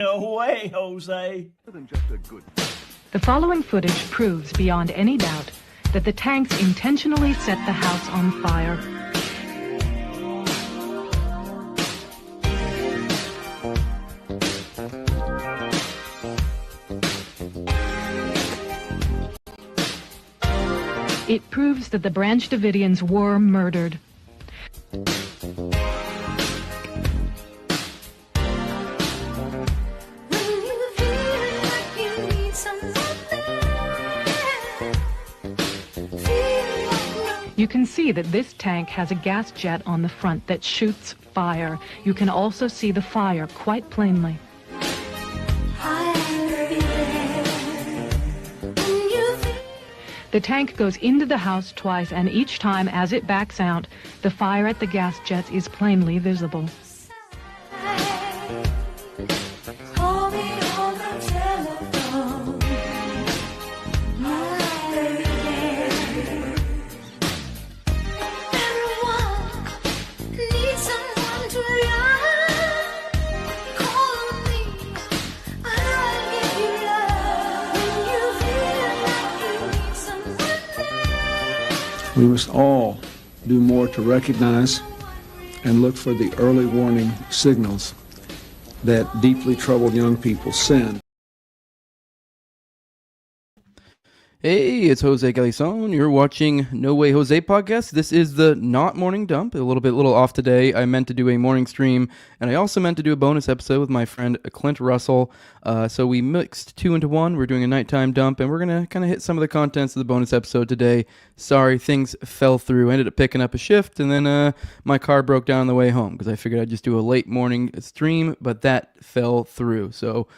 No way, Jose. The following footage proves beyond any doubt that the tanks intentionally set the house on fire. It proves that the Branch Davidians were murdered. You can see that this tank has a gas jet on the front that shoots fire. You can also see the fire quite plainly. The tank goes into the house twice, and each time as it backs out, the fire at the gas jet is plainly visible. We must all do more to recognize and look for the early warning signals that deeply troubled young people send. Hey, it's Jose Galison. You're watching No Way Jose podcast. This is the not morning dump. A little off today. I meant to do a morning stream, and I also meant to do a bonus episode with my friend Clint Russell. So we mixed two into one. We're doing a nighttime dump, and we're going to kind of hit some of the contents of the bonus episode today. Sorry, things fell through. I ended up picking up a shift, and then my car broke down on the way home because I figured I'd just do a late morning stream, but that fell through. So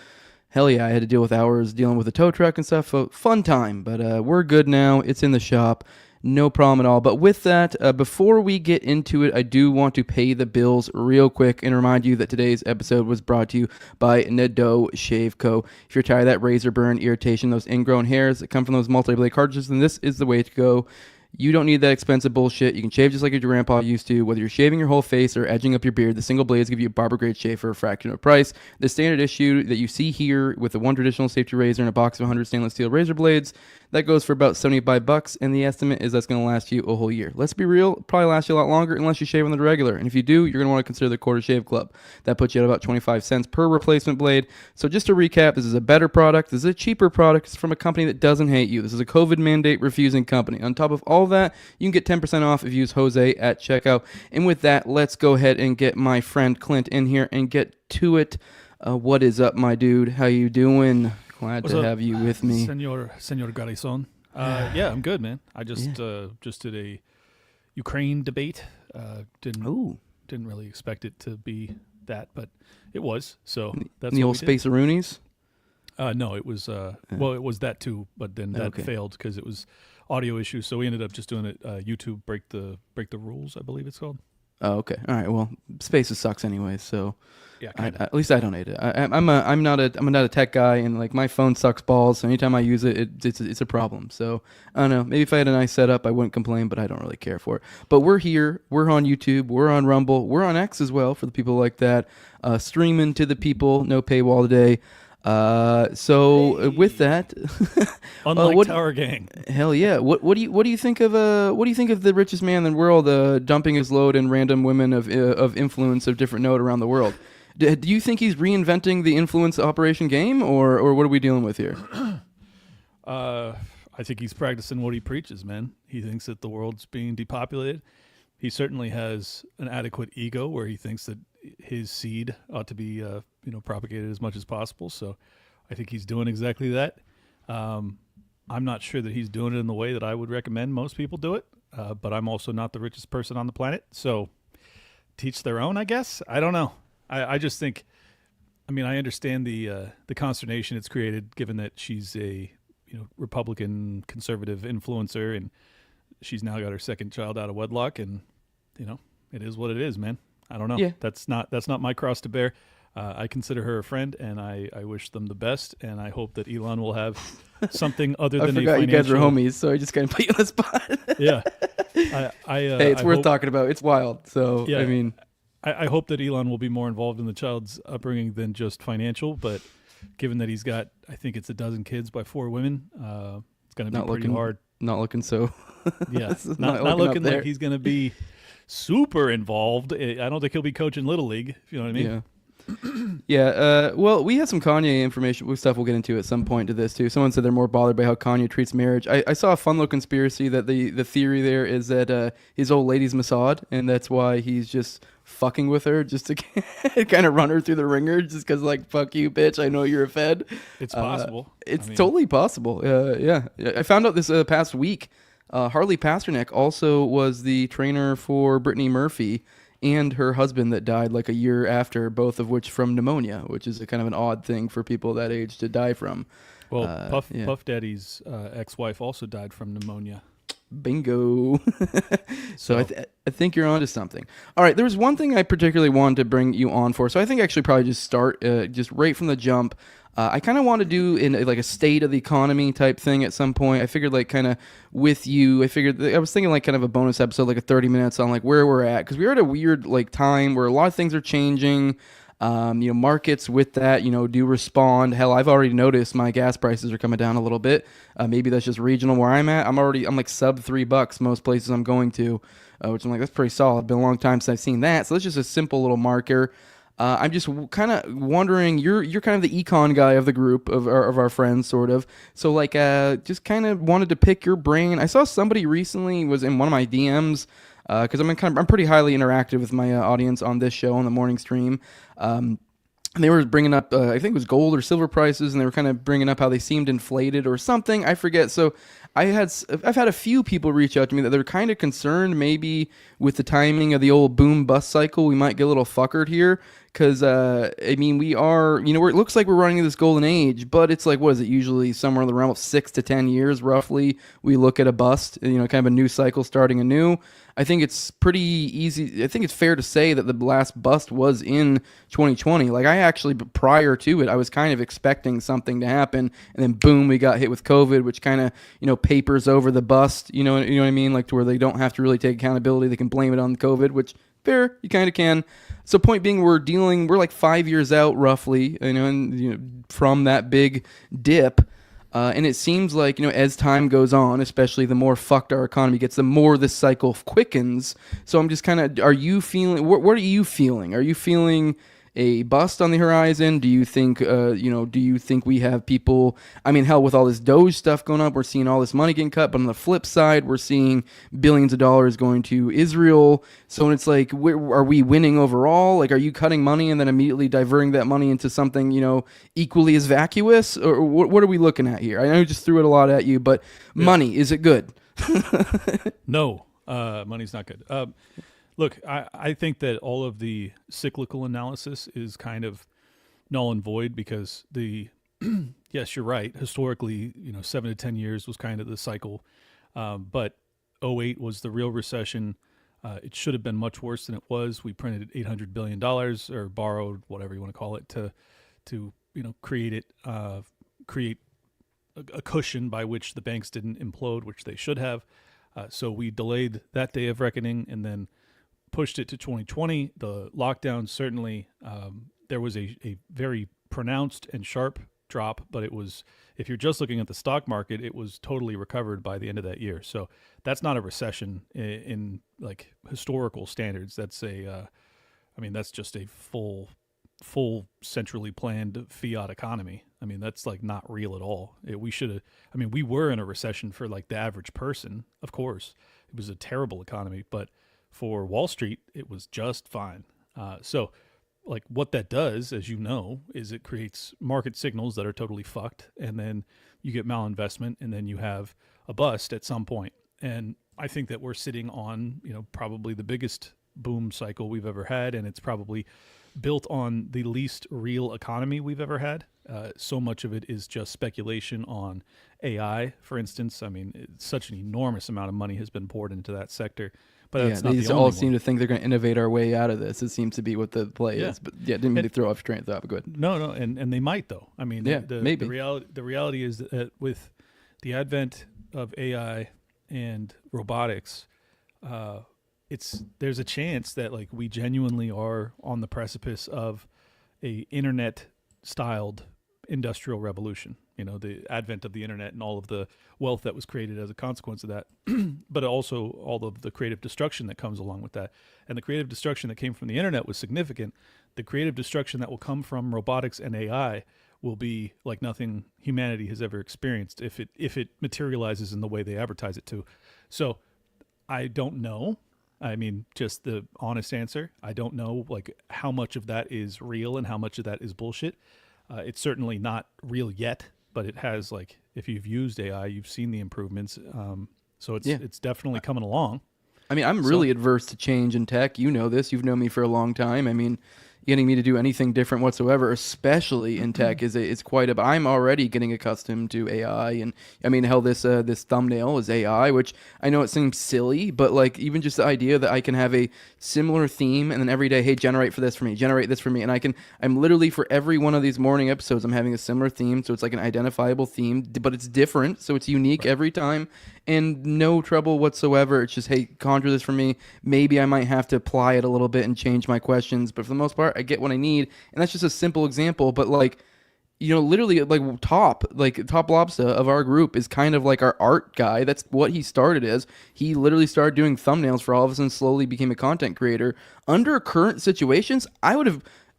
hell yeah, I had to deal with hours dealing with a tow truck and stuff. Fun time, but we're good now. It's in the shop. No problem at all. But with that, before we get into it, I do want to pay the bills real quick and remind you that today's episode was brought to you by Nadeau Shave Co. If you're tired of that razor burn irritation, those ingrown hairs that come from those multi-blade cartridges, then this is the way to go. You don't need that expensive bullshit. You can shave just like your grandpa used to. Whether you're shaving your whole face or edging up your beard, the single blades give you a barber-grade shave for a fraction of the price. The standard issue that you see here with the one traditional safety razor and a box of 100 stainless steel razor blades, that goes for about $75, and the estimate is that's going to last you a whole year. Let's be real, it'll probably last you a lot longer unless you shave on the regular. And if you do, you're going to want to consider the Quarter Shave Club. That puts you at about 25 cents per replacement blade. So just to recap, this is a better product. This is a cheaper product. It's from a company that doesn't hate you. This is a COVID mandate refusing company. On top of all that, you can get 10% off if you use Jose at checkout. And with that, let's go ahead and get my friend Clint in here and get to it. What is up, my dude? How you doing? Glad to have you with me. Senor Garrison. Yeah, I'm good, man. I just did a Ukraine debate. Didn't really expect it to be that, but it was. So that's the old Space-a-roonies? No, it was well, it was that too, but then that failed because it was audio issues. So we ended up just doing it YouTube break the rules, I believe it's called. Oh, okay. All right. Well, Spaces sucks anyway, so yeah. At least I don't hate it. I'm not a tech guy, and like my phone sucks balls. So anytime I use it, it's a problem. So I don't know. Maybe if I had a nice setup, I wouldn't complain, but I don't really care for it. But we're here. We're on YouTube. We're on Rumble. We're on X as well for the people like that. Streaming to the people. No paywall today. With that, unlike Tower Gang, hell yeah. What do you think of the richest man in the world dumping his load in random women of influence of different note around the world? Do you think he's reinventing the influence operation game, or what are we dealing with here? I think he's practicing what he preaches, man. He thinks that the world's being depopulated. He certainly has an adequate ego where he thinks that his seed ought to be propagated as much as possible. So I think he's doing exactly that. I'm not sure that he's doing it in the way that I would recommend most people do it, but I'm also not the richest person on the planet. So teach their own, I guess. I don't know. I just think, I understand the consternation it's created given that she's a Republican conservative influencer, and she's now got her second child out of wedlock, and it is what it is, man. I don't know. Yeah. That's not my cross to bear. I consider her a friend, and I wish them the best, and I hope that Elon will have something other than a financial... I forgot you guys are homies, so I just kind of put you on the spot. Yeah. Hey, it's worth talking about. It's wild. So, yeah, I hope that Elon will be more involved in the child's upbringing than just financial. But given that he's got, I think it's 12 kids by 4 women, it's going to be pretty hard. Not looking so. Yeah, not looking like he's going to be super involved. I don't think he'll be coaching Little League, if you know what I mean. Yeah. Well, we had some Kanye information with stuff we'll get into at some point to this too. Someone said they're more bothered by how Kanye treats marriage. I saw a fun little conspiracy that the theory there is that his old lady's Mossad, and that's why he's just fucking with her just to kind of run her through the ringer, just because like, fuck you, bitch, I know you're a Fed. It's possible. It's totally possible. Yeah. I found out this past week. Harley Pasternak also was the trainer for Brittany Murphy and her husband that died like a year after, both of which from pneumonia, which is a kind of an odd thing for people that age to die from. Well, Puff Daddy's ex-wife also died from pneumonia. Bingo. So I think you're onto something. All right, there was one thing I particularly wanted to bring you on for. So I think actually probably just start just right from the jump. I kind of want to do in like a state of the economy type thing at some point. I figured like kind of with you, I was thinking like kind of a bonus episode, like a 30 minutes on like where we're at. Because we're at a weird like time where a lot of things are changing. Markets with that, do respond. Hell, I've already noticed my gas prices are coming down a little bit. Maybe that's just regional where I'm at. I'm like sub $3 most places I'm going to, which I'm like, that's pretty solid. Been a long time since I've seen that. So that's just a simple little marker. I'm just kind of wondering, you're kind of the econ guy of the group of our friends, sort of. So like, just kind of wanted to pick your brain. I saw somebody recently was in one of my DMs, because I'm pretty highly interactive with my audience on this show on the morning stream. And they were bringing up, I think it was gold or silver prices, and they were kind of bringing up how they seemed inflated or something. I forget. So I've had a few people reach out to me that they're kind of concerned maybe with the timing of the old boom bust cycle. We might get a little fuckered here. Because, we are, it looks like we're running this golden age, but it's like, what is it, usually somewhere in the realm of 6 to 10 years, roughly, we look at a bust, kind of a new cycle starting anew. I think it's pretty easy. I think it's fair to say that the last bust was in 2020. Like, I actually, prior to it, I was kind of expecting something to happen, and then boom, we got hit with COVID, which kind of, papers over the bust, you know what I mean? Like, to where they don't have to really take accountability. They can blame it on COVID, which, fair, you kind of can. So point being, we're like 5 years out roughly, from that big dip. And it seems like, as time goes on, especially the more fucked our economy gets, the more this cycle quickens. So I'm just kind of, what are you feeling? Are you feeling a bust on the horizon? Do you think, we have people, hell, with all this Doge stuff going up, we're seeing all this money getting cut, but on the flip side, we're seeing billions of dollars going to Israel. So it's like, are we winning overall? Like, are you cutting money and then immediately diverting that money into something, equally as vacuous? Or what are we looking at here? I know I just threw it a lot at you, but money, is it good? No, money's not good. Look, I think that all of the cyclical analysis is kind of null and void because yes, you're right. Historically, 7 to 10 years was kind of the cycle. But 2008 was the real recession. It should have been much worse than it was. We printed $800 billion or borrowed, whatever you want to call it, to create a cushion by which the banks didn't implode, which they should have. So we delayed that day of reckoning and then pushed it to 2020. The lockdown certainly, there was a very pronounced and sharp drop, but it was, if you're just looking at the stock market, it was totally recovered by the end of that year. So that's not a recession in like historical standards. That's that's just a full centrally planned fiat economy. That's like not real at all. We were in a recession for like the average person, of course. It was a terrible economy, but for Wall Street, it was just fine. So like what that does, as you know, is it creates market signals that are totally fucked. And then you get malinvestment and then you have a bust at some point. And I think that we're sitting on, probably the biggest boom cycle we've ever had. And it's probably built on the least real economy we've ever had. So much of it is just speculation on AI, for instance. It's such an enormous amount of money has been poured into that sector. But that's not these the all only seem one. to think they're going to innovate our way out of this. It seems to be what the play is. But didn't mean to throw off your train of thought. But go ahead. No, and they might though. Maybe The reality is that with the advent of AI and robotics, there's a chance that like we genuinely are on the precipice of a internet styled industrial revolution. The advent of the internet and all of the wealth that was created as a consequence of that, but also all of the creative destruction that comes along with that. And the creative destruction that came from the internet was significant. The creative destruction that will come from robotics and AI will be like nothing humanity has ever experienced if it materializes in the way they advertise it to. So I don't know. I mean, just the honest answer, I don't know like how much of that is real and how much of that is bullshit. It's certainly not real yet, but it has, like, if you've used AI, you've seen the improvements. So it's definitely coming along. I mean, I'm really adverse to change in tech. You know this. You've known me for a long time. I mean, getting me to do anything different whatsoever, especially in tech, is quite a. I'm already getting accustomed to AI, and I mean, hell, this thumbnail is AI, which I know it seems silly, but like even just the idea that I can have a similar theme, and then every day, hey, generate this for me, and I'm literally for every one of these morning episodes, I'm having a similar theme, so it's like an identifiable theme, but it's different, so it's unique every time. And no trouble whatsoever. It's just, hey, conjure this for me. Maybe I might have to apply it a little bit and change my questions. But for the most part, I get what I need. And that's just a simple example. But like, literally like Top Lobster of our group is kind of like our art guy. That's what he started as. He literally started doing thumbnails for all of us and slowly became a content creator. Under current situations,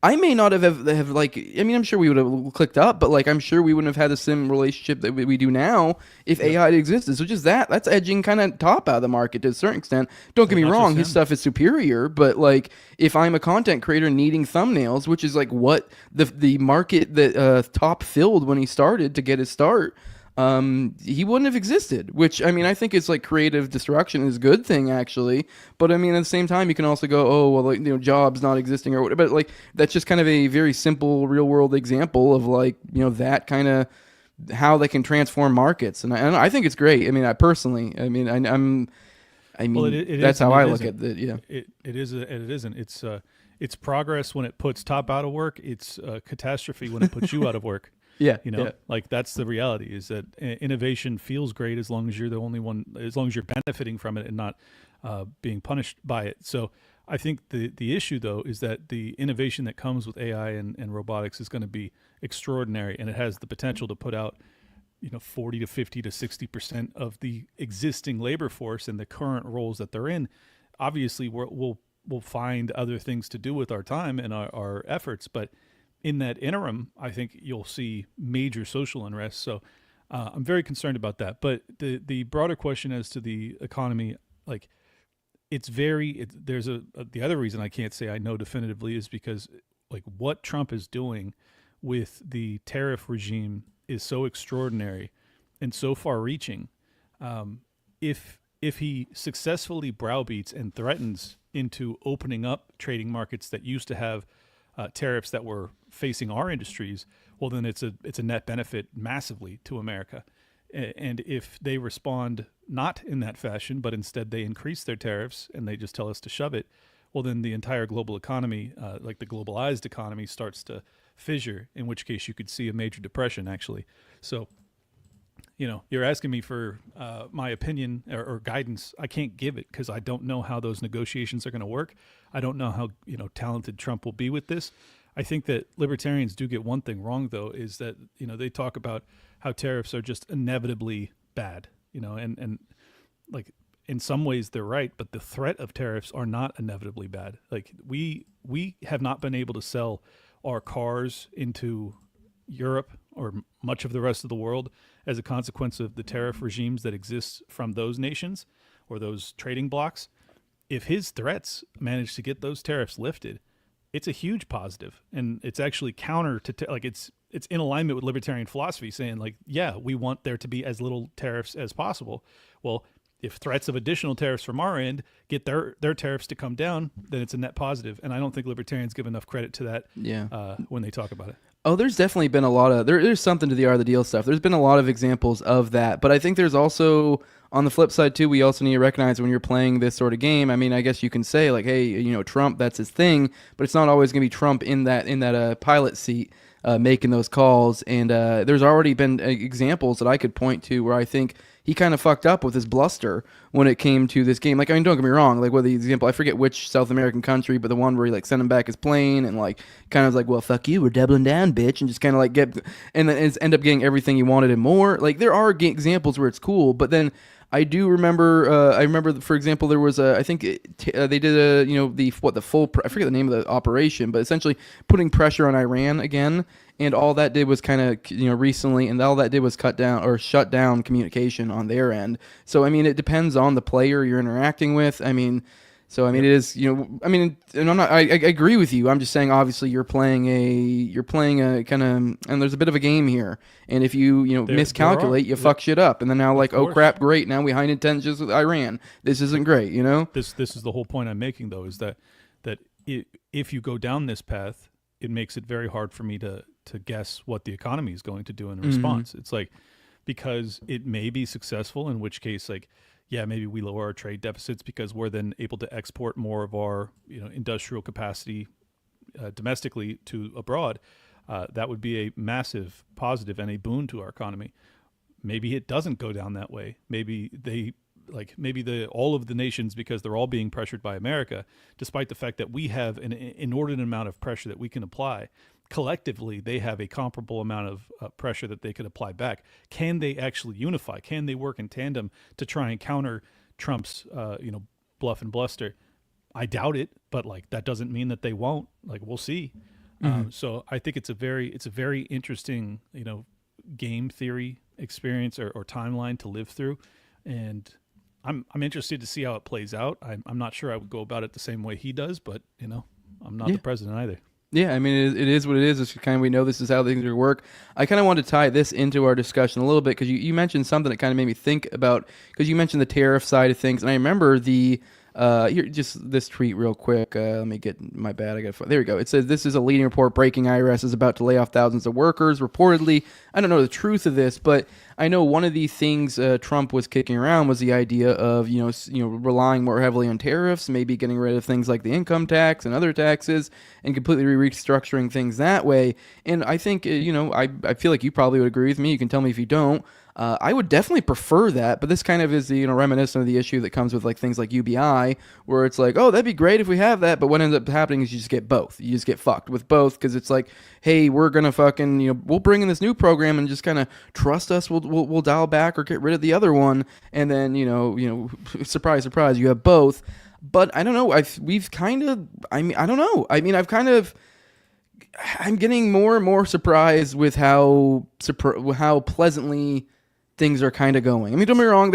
I may not have like, I mean, I'm sure we would have clicked up, but like, I'm sure we wouldn't have had the same relationship that we do now if AI had existed. So just that's edging kind of Top out of the market to a certain extent. Don't get me wrong, his stuff is superior, but like, if I'm a content creator needing thumbnails, which is like what the market that Top filled when he started to get his start, he wouldn't have existed, which I mean, I think it's like creative destruction is a good thing actually, but I mean, at the same time, you can also go, oh, well, like, jobs not existing or whatever, but like, that's just kind of a very simple real world example of like, that kind of how they can transform markets. And I think it's great. I mean, I personally, I mean, that's how I look at it. Yeah. It is, and it isn't. It's progress when it puts Top out of work. It's a catastrophe when it puts you out of work. Yeah, like that's the reality, is that innovation feels great as long as you're the only one, as long as you're benefiting from it and not being punished by it. So I think the issue though is that the innovation that comes with AI and robotics is going to be extraordinary, and it has the potential to put out 40 to 50 to 60% of the existing labor force and the current roles that they're in. Obviously, we'll find other things to do with our time and our efforts, but in that interim, I think you'll see major social unrest. So I'm very concerned about that. But the broader question as to the economy, like the other reason I can't say I know definitively is because like what Trump is doing with the tariff regime is so extraordinary and so far reaching. If he successfully browbeats and threatens into opening up trading markets that used to have tariffs that were facing our industries, well, then it's a net benefit massively to America. And if they respond not in that fashion, but instead they increase their tariffs and they just tell us to shove it, well, then the entire global economy, like the globalized economy, starts to fissure, in which case you could see a major depression, actually. So, you're asking me for my opinion or guidance. I can't give it because I don't know how those negotiations are going to work. I don't know how talented Trump will be with this. I think that libertarians do get one thing wrong, though, is that they talk about how tariffs are just inevitably bad. And like in some ways they're right, but the threat of tariffs are not inevitably bad. Like we have not been able to sell our cars into Europe or much of the rest of the world as a consequence of the tariff regimes that exist from those nations or those trading blocks. If his threats manage to get those tariffs lifted, it's a huge positive, and it's actually counter to like it's in alignment with libertarian philosophy, saying like, yeah, we want there to be as little tariffs as possible. Well, if threats of additional tariffs from our end get their tariffs to come down, then it's a net positive. And I don't think libertarians give enough credit to that when they talk about it. Oh, there's definitely been a lot of there's something to the art of the deal stuff. There's been a lot of examples of that, but I think there's also on the flip side too. We also need to recognize when you're playing this sort of game. I mean, I guess you can say like, hey, Trump, that's his thing, but it's not always going to be Trump in that pilot seat. making those calls. And there's already been examples that I could point to where I think he kind of fucked up with his bluster when it came to this game. Like, I mean, don't get me wrong. Like, with the example, I forget which South American country, but the one where he like sent him back his plane and like kind of like, well, fuck you, we're doubling down, bitch, and just kind of like and then end up getting everything he wanted and more. Like, there are examples where it's cool, but then I do remember. I remember, for example, there was I think they did the full. I forget the name of the operation, but essentially putting pressure on Iran again, and all that did was kind of recently, and all that did was cut down or shut down communication on their end. So I mean, it depends on the player you're interacting with. I mean. So I mean, it is I mean, and I'm not. I agree with you. I'm just saying, obviously, you're playing a kind of, and there's a bit of a game here. And if you miscalculate, you fuck shit up. And then now, like, oh crap, great, now we high intentions with Iran. This isn't great, This is the whole point I'm making, though, is that if you go down this path, it makes it very hard for me to guess what the economy is going to do in response. It's like, because it may be successful, in which case, like, yeah, maybe we lower our trade deficits because we're then able to export more of our industrial capacity domestically to abroad. That would be a massive positive and a boon to our economy. Maybe it doesn't go down that way. Maybe all of the nations, because they're all being pressured by America, despite the fact that we have an inordinate amount of pressure that we can apply. Collectively, they have a comparable amount of pressure that they could apply back. Can they actually unify? Can they work in tandem to try and counter Trump's, bluff and bluster? I doubt it, but like that doesn't mean that they won't. Like, we'll see. So I think it's a very interesting, game theory experience or timeline to live through, and I'm interested to see how it plays out. I'm not sure I would go about it the same way he does, but I'm not the president either. Yeah, I mean, it is what it is. It's kind of, we know this is how things work. I kind of want to tie this into our discussion a little bit because you mentioned something that kind of made me think about, because you mentioned the tariff side of things, and I remember here, just this tweet real quick. Let me get my bad. There we go. It says, this is a leading report breaking IRS is about to lay off thousands of workers. Reportedly, I don't know the truth of this, but I know one of the things Trump was kicking around was the idea of relying more heavily on tariffs, maybe getting rid of things like the income tax and other taxes, and completely restructuring things that way. And I think I feel like you probably would agree with me. You can tell me if you don't. I would definitely prefer that, but this kind of is the reminiscent of the issue that comes with like things like UBI, where it's like, oh, that'd be great if we have that, but what ends up happening is you just get both. You just get fucked with both, because it's like, hey, we're gonna fucking we'll bring in this new program and just kind of trust us. We'll dial back or get rid of the other one, and then surprise, surprise, you have both. But I don't know. I'm getting more and more surprised with how pleasantly things are kind of going. I mean, don't get me wrong.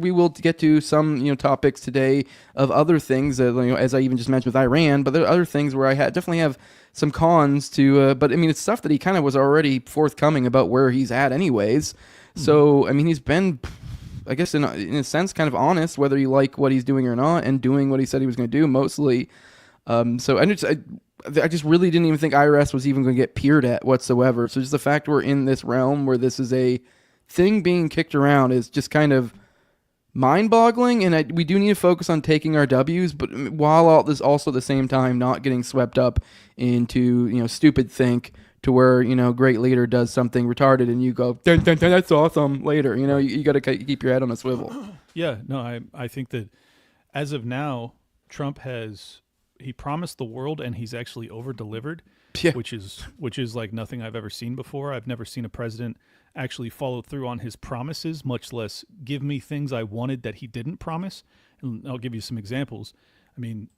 We will get to some topics today of other things that as I even just mentioned with Iran. But there are other things where I definitely have some cons to. But I mean, it's stuff that he kind of was already forthcoming about where he's at, anyways. Mm-hmm. So I mean, he's been, I guess, in a sense, kind of honest, whether you like what he's doing or not, and doing what he said he was going to do mostly. So I just really didn't even think IRS was even going to get peered at whatsoever. So just the fact we're in this realm where this is a thing being kicked around is just kind of mind-boggling. And we do need to focus on taking our W's, but while all this also at the same time not getting swept up into stupid think to where great leader does something retarded and you go dun, dun, dun, that's awesome later. You got to keep your head on a swivel. Yeah, no, I think that as of now, Trump he promised the world and he's actually over-delivered, which is like nothing I've ever seen before. I've never seen a president actually follow through on his promises, much less give me things I wanted that he didn't promise. And I'll give you some examples. I mean,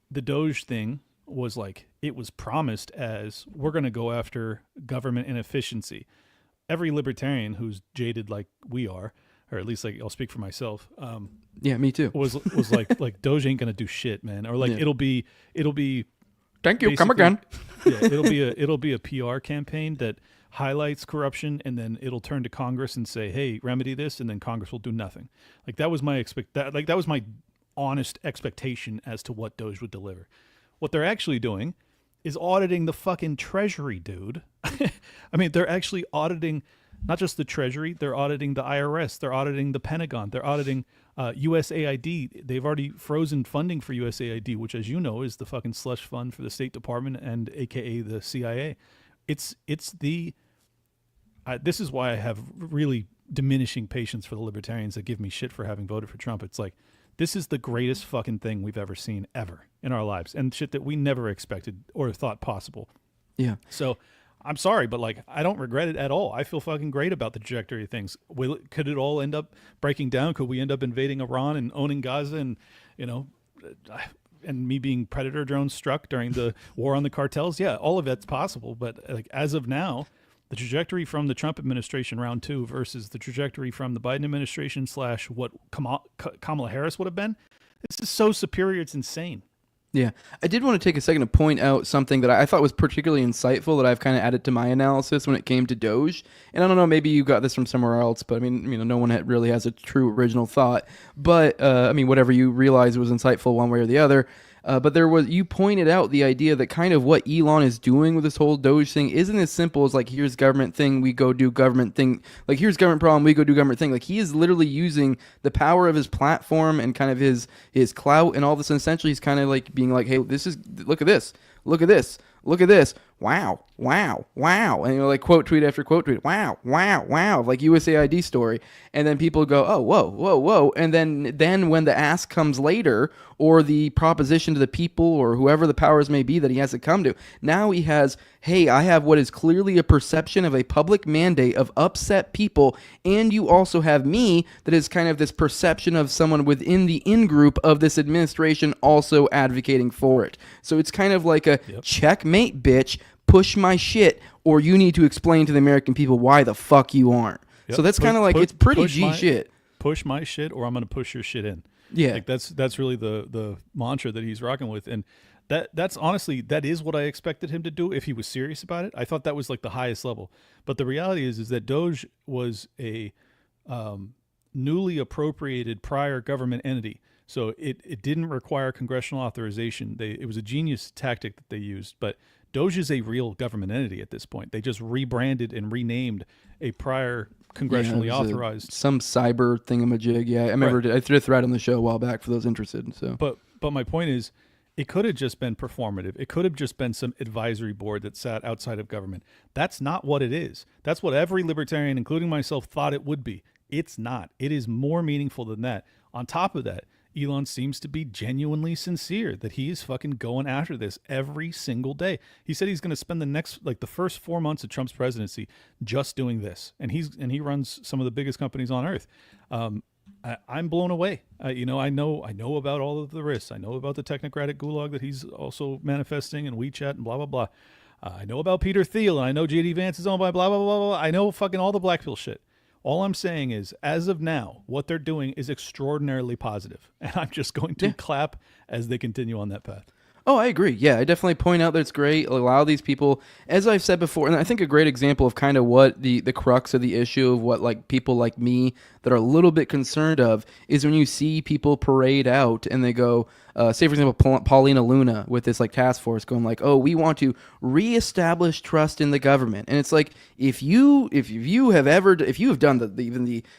the Doge thing was like, it was promised as we're going to go after government inefficiency. Every libertarian who's jaded like we are, or at least like I'll speak for myself. Yeah, me too. Was like Doge ain't gonna do shit, man. Or like it'll be. Thank you. Come again. Yeah, it'll be a PR campaign that highlights corruption, and then it'll turn to Congress and say, "Hey, remedy this," and then Congress will do nothing. Like that was my that was my honest expectation as to what Doge would deliver. What they're actually doing is auditing the fucking Treasury, dude. I mean, they're actually auditing not just the Treasury, they're auditing the IRS, they're auditing the Pentagon, they're auditing USAID. They've already frozen funding for USAID, which, as you know, is the fucking slush fund for the State Department and AKA the CIA. it's the this is why I have really diminishing patience for the libertarians that give me shit for having voted for Trump. It's like, this is the greatest fucking thing we've ever seen ever in our lives, and shit that we never expected or thought possible. Yeah. So I'm sorry, but like, I don't regret it at all. I feel fucking great about the trajectory of things. Could it all end up breaking down? Could we end up invading Iran and owning Gaza and, and me being Predator drones struck during the war on the cartels? Yeah, all of that's possible. But like, as of now, the trajectory from the Trump administration round 2 versus the trajectory from the Biden administration / what Kamala Harris would have been, this is so superior. It's insane. Yeah, I did want to take a second to point out something that I thought was particularly insightful that I've kind of added to my analysis when it came to Doge. And I don't know, maybe you got this from somewhere else, but I mean, no one really has a true original thought. But I mean, whatever you realize was insightful one way or the other. But you pointed out the idea that kind of what Elon is doing with this whole Doge thing isn't as simple as like, here's government thing, we go do government thing. Like, here's government problem, we go do government thing. Like, he is literally using the power of his platform and kind of his clout and all this. And essentially, he's kind of like being like, hey, look at this, look at this, look at this. Wow, wow, wow. And like quote tweet after quote tweet. Wow, wow, wow. Like USAID story. And then people go, oh, whoa, whoa, whoa. And then when the ask comes later, or the proposition to the people or whoever the powers may be that he has to come to, now he has, hey, I have what is clearly a perception of a public mandate of upset people. And you also have me that is kind of this perception of someone within the in-group of this administration also advocating for it. So it's kind of like a checkmate, bitch. Push my shit, or you need to explain to the American people why the fuck you aren't. Yep. So that's kind of like, it's pretty G shit. Push my shit, or I'm going to push your shit in. Yeah. Like that's really the mantra that he's rocking with. And that's honestly, that is what I expected him to do if he was serious about it. I thought that was like the highest level. But the reality is that Doge was a newly appropriated prior government entity. So it didn't require congressional authorization. It was a genius tactic that they used. But Doge is a real government entity at this point. They just rebranded and renamed a prior congressionally authorized some cyber thingamajig. Yeah, I remember I threw a thread on the show a while back for those interested. So, but my point is, it could have just been performative. It could have just been some advisory board that sat outside of government. That's not what it is. That's what every libertarian, including myself, thought it would be. It's not. It is more meaningful than that. On top of that, Elon seems to be genuinely sincere that he is fucking going after this every single day. He said he's going to spend the first 4 months of Trump's presidency just doing this. And he runs some of the biggest companies on earth. I'm blown away. I know about all of the risks. I know about the technocratic gulag that he's also manifesting and WeChat and blah, blah, blah. I know about Peter Thiel, and I know J.D. Vance is owned by blah, blah, blah, blah. I know fucking all the black pill shit. All I'm saying is, as of now, what they're doing is extraordinarily positive, and I'm just going to clap as they continue on that path. Oh, I agree. Yeah, I definitely point out that it's great. Allow these people, as I've said before, and I think a great example of kind of what the crux of the issue of what like people like me that are a little bit concerned of is when you see people parade out and they go, say for example, Paulina Luna with this like task force going like, oh, we want to reestablish trust in the government. And it's like, if you have done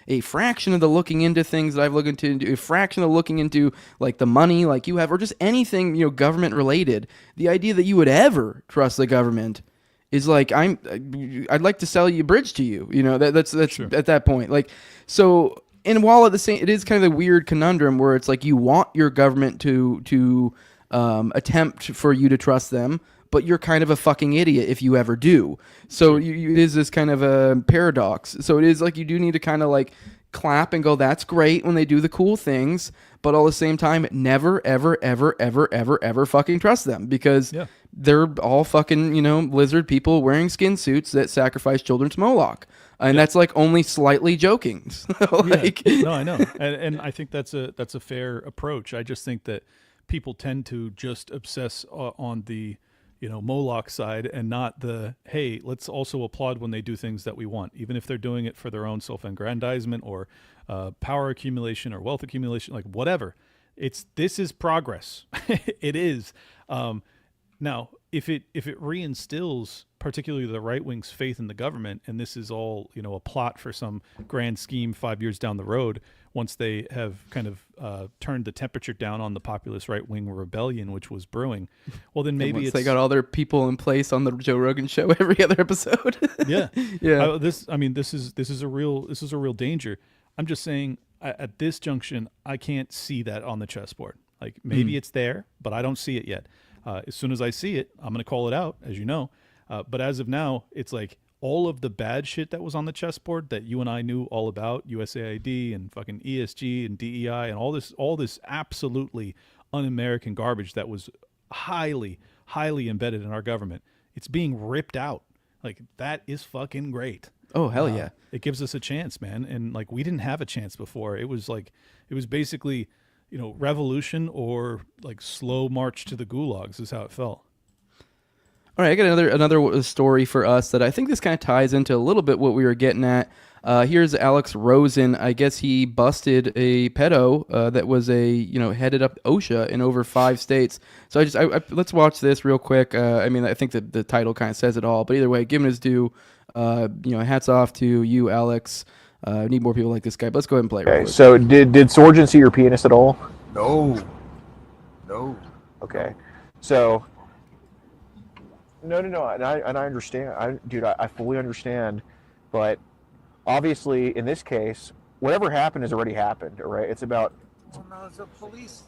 a fraction of the looking into things that I've looked into, a fraction of looking into like the money like you have, or just anything, government related, the idea that you would ever trust the government is like, I'd like to sell you a bridge to you, that's sure. At that point. Like, so, and while at the same, it is kind of a weird conundrum where it's like, you want your government to attempt for you to trust them, but you're kind of a fucking idiot if you ever do. So it is this kind of a paradox. So it is like, you do need to kind of like clap and go, that's great when they do the cool things, but all the same time, never, ever, ever, ever, ever, ever fucking trust them, because they're all fucking, lizard people wearing skin suits that sacrifice children to Moloch. And that's like only slightly joking. No, I know. And I think that's a fair approach. I just think that people tend to just obsess on the, Moloch side and not the, hey, let's also applaud when they do things that we want, even if they're doing it for their own self-aggrandizement or power accumulation or wealth accumulation, like whatever. This is progress. It is. Now, if it reinstills particularly the right wing's faith in the government, and this is all, you know, a plot for some grand scheme 5 years down the road, once they have kind of turned the temperature down on the populist right wing rebellion which was brewing, well then maybe Once it's they got all their people in place on the Joe Rogan show every other episode. yeah. Yeah. This is a real danger. I'm just saying at this junction, I can't see that on the chessboard. Like maybe it's there, but I don't see it yet. As soon as I see it, I'm going to call it out, as you know. But as of now, it's like all of the bad shit that was on the chessboard that you and I knew all about, USAID and fucking ESG and DEI and all this absolutely un-American garbage that was highly, highly embedded in our government. It's being ripped out. Like that is fucking great. Oh, hell yeah. It gives us a chance, man. And like we didn't have a chance before. It was basically, you know, revolution or like slow march to the gulags is how it felt. All right, I got another story for us that I think this kind of ties into a little bit what we were getting at. Here's Alex Rosen. I guess he busted a pedo that was headed up OSHA in over 5 states. So let's watch this real quick. I mean, I think that the title kind of says it all. But either way, given his due, hats off to you, Alex. I need more people like this guy. But let's go ahead and play it. Okay, so did Sorgen see your penis at all? No. Okay, so no, and I understand. I fully understand, but obviously in this case, whatever happened has already happened. All right, it's about. Oh no, it's a police.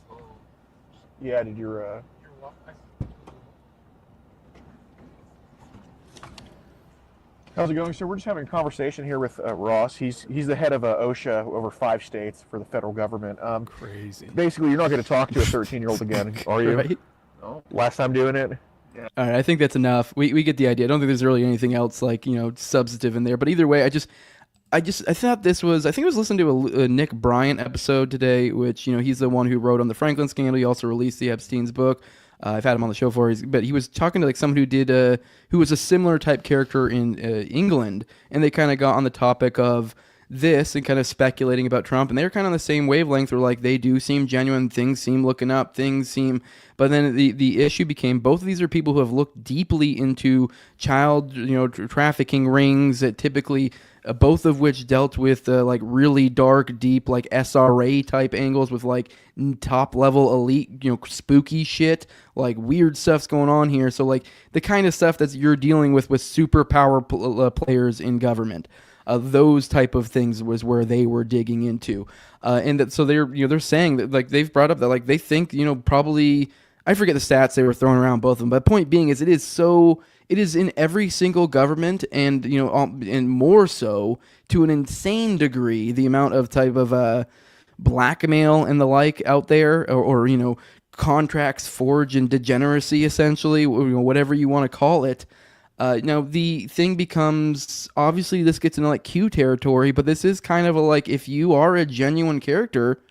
Yeah, did your How's it going, sir? We're just having a conversation here with Ross. He's the head of OSHA over 5 states for the federal government. Crazy. Basically, you're not going to talk to a 13-year-old again, are you? Right? No. Last time doing it? All right, I think that's enough. We get the idea. I don't think there's really anything else like, substantive in there. But either way, I thought this was, I think I was listening to a Nick Bryant episode today, which, he's the one who wrote on the Franklin scandal. He also released the Epstein's book. I've had him on the show before, but he was talking to like someone who was a similar type character in England, and they kind of got on the topic of this and kind of speculating about Trump, and they're kind of on the same wavelength where like they do seem genuine, things seem looking up, but then the issue became both of these are people who have looked deeply into child trafficking rings that typically both of which dealt with like really dark, deep, like SRA type angles with like top level elite, spooky shit, like weird stuff's going on here. So like the kind of stuff that you're dealing with superpower players in government. Those type of things was where they were digging into, and that so they're saying that like they've brought up that like they think probably I forget the stats they were throwing around both of them, but point being is it is in every single government and and more so to an insane degree the amount of type of blackmail and the like out there or contracts forged in degeneracy essentially whatever you want to call it. Now the thing becomes obviously this gets into like Q territory, but this is kind of a like if you are a genuine character,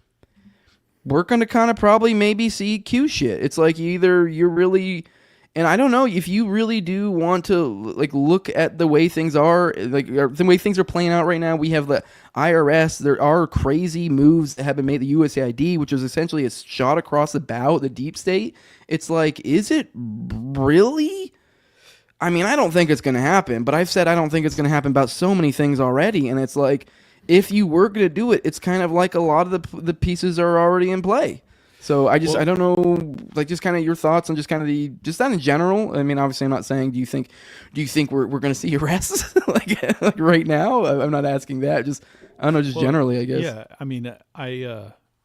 we're gonna kind of probably maybe see Q shit. It's like either you're really, and I don't know if you really do want to like look at the way things are, like the way things are playing out right now. We have the IRS. There are crazy moves that have been made. The USAID, which is essentially a shot across the bow of the deep state. It's like, is it really? I mean, I don't think it's going to happen, but I've said I don't think it's going to happen about so many things already, and it's like, if you were going to do it, it's kind of like a lot of the pieces are already in play. So I don't know, like just kind of your thoughts on just kind of just that in general. I mean, obviously I'm not saying, do you think we're going to see arrests like right now? I'm not asking that. Just, I don't know, just generally, I guess. Yeah. I mean,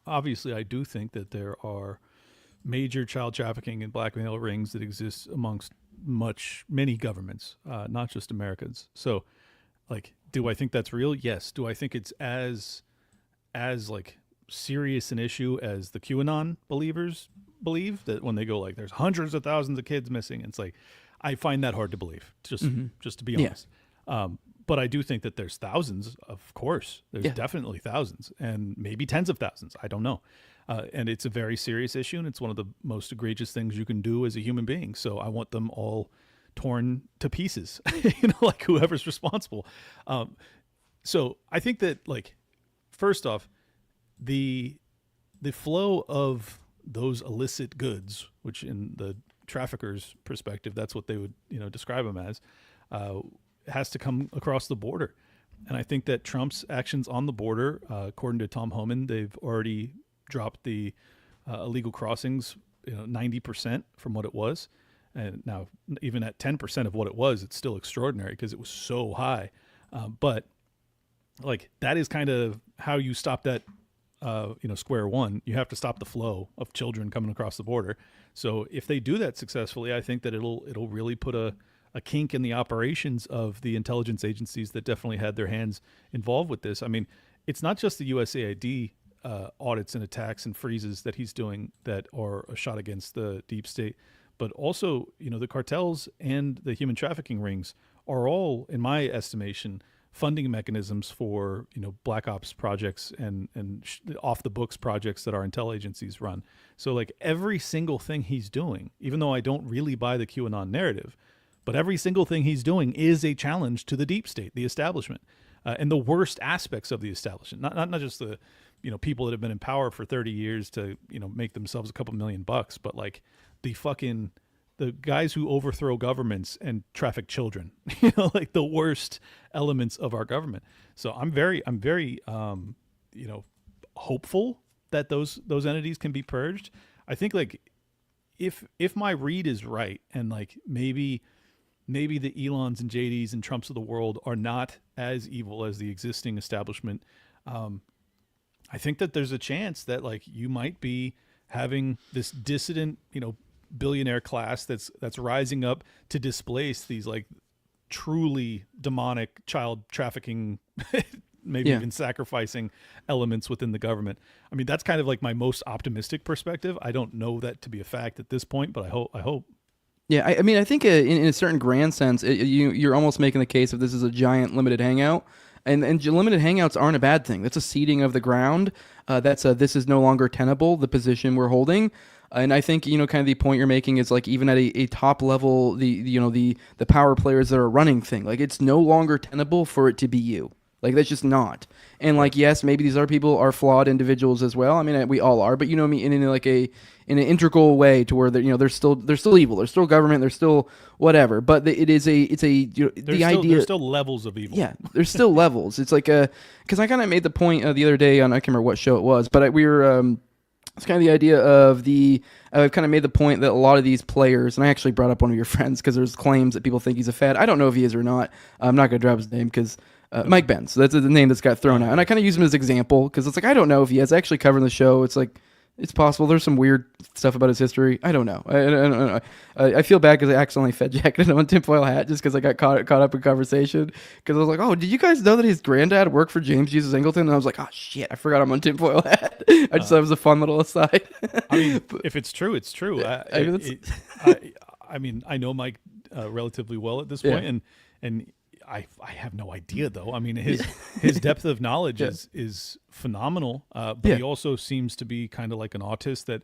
obviously I do think that there are major child trafficking and blackmail rings that exist amongst many governments, not just Americans. So like, do I think that's real? Yes. Do I think it's as like serious an issue as the QAnon believers believe, that when they go like there's hundreds of thousands of kids missing? It's like, I find that hard to believe, just to be honest. But I do think that there's thousands, of course. There's definitely thousands and maybe tens of thousands. I don't know. And it's a very serious issue, and it's one of the most egregious things you can do as a human being. So I want them all torn to pieces, like whoever's responsible. So I think that, like, first off, the flow of those illicit goods, which in the traffickers' perspective, that's what they would describe them as, has to come across the border. And I think that Trump's actions on the border, according to Tom Homan, they've already dropped the illegal crossings 90% from what it was. And now even at 10% of what it was, it's still extraordinary because it was so high. But like that is kind of how you stop that, square one. You have to stop the flow of children coming across the border. So if they do that successfully, I think that it'll really put a kink in the operations of the intelligence agencies that definitely had their hands involved with this. I mean, it's not just the USAID audits and attacks and freezes that he's doing that are a shot against the deep state, but also, the cartels and the human trafficking rings are all, in my estimation, funding mechanisms for, black ops projects and off the books projects that our intel agencies run. So like every single thing he's doing, even though I don't really buy the QAnon narrative, but every single thing he's doing is a challenge to the deep state, the establishment, and the worst aspects of the establishment. Not just the, people that have been in power for 30 years to, make themselves a couple $1 million, but like the guys who overthrow governments and traffic children, like the worst elements of our government. So I'm very, hopeful that those entities can be purged. I think like if my read is right, and like maybe the Elons and JDs and Trumps of the world are not as evil as the existing establishment, I think that there's a chance that like you might be having this dissident, billionaire class that's rising up to displace these like truly demonic child trafficking, maybe even sacrificing elements within the government. I mean, that's kind of like my most optimistic perspective. I don't know that to be a fact at this point, but I hope. Yeah, I mean, I think in a certain grand sense, you're almost making the case if this is a giant limited hangout. And limited hangouts aren't a bad thing. That's a seeding of the ground. This is no longer tenable, the position we're holding. And I think, kind of the point you're making is like even at a top level, the power players that are running thing, like it's no longer tenable for it to be you. Like that's just not. And like, yes, maybe these other people are flawed individuals as well. I mean, we all are, but I mean, in an integral way to where they're still evil. They're still government. They're still whatever. But the idea. There's still levels of evil. Yeah, there's still levels. It's like because I kind of made the point the other day on, I can't remember what show it was, but we were. It's kind of the idea of I've kind of made the point that a lot of these players, and I actually brought up one of your friends because there's claims that people think he's a fed. I don't know if he is or not. I'm not going to drop his name because Mike Benz. So that's the name that's got thrown out. And I kind of use him as an example because it's like, I don't know if he has actually covering the show. It's like, it's possible. There's some weird stuff about his history. I don't know. I don't know. I feel bad because I accidentally fed jacketed him on tinfoil hat just because I got caught up in conversation. Because I was like, oh, did you guys know that his granddad worked for James Jesus Angleton? And I was like, oh, shit, I forgot I'm on tinfoil hat. I just thought it was a fun little aside. I mean, if it's true, it's true. I mean, I know Mike relatively well at this point, and I have no idea though. I mean, his depth of knowledge is phenomenal, but he also seems to be kind of like an autist that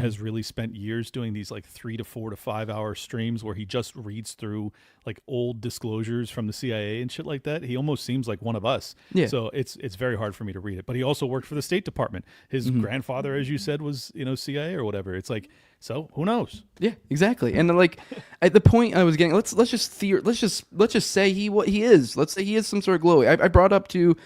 has really spent years doing these like 3 to 4 to 5 hour streams where he just reads through like old disclosures from the CIA and shit like that. He almost seems like one of us. Yeah. So it's very hard for me to read it. But he also worked for the State Department. His grandfather, as you said, was CIA or whatever. It's like, so who knows? Yeah, exactly. And like at the point I was getting, let's just say he is. Let's say he is some sort of glowy. I brought up to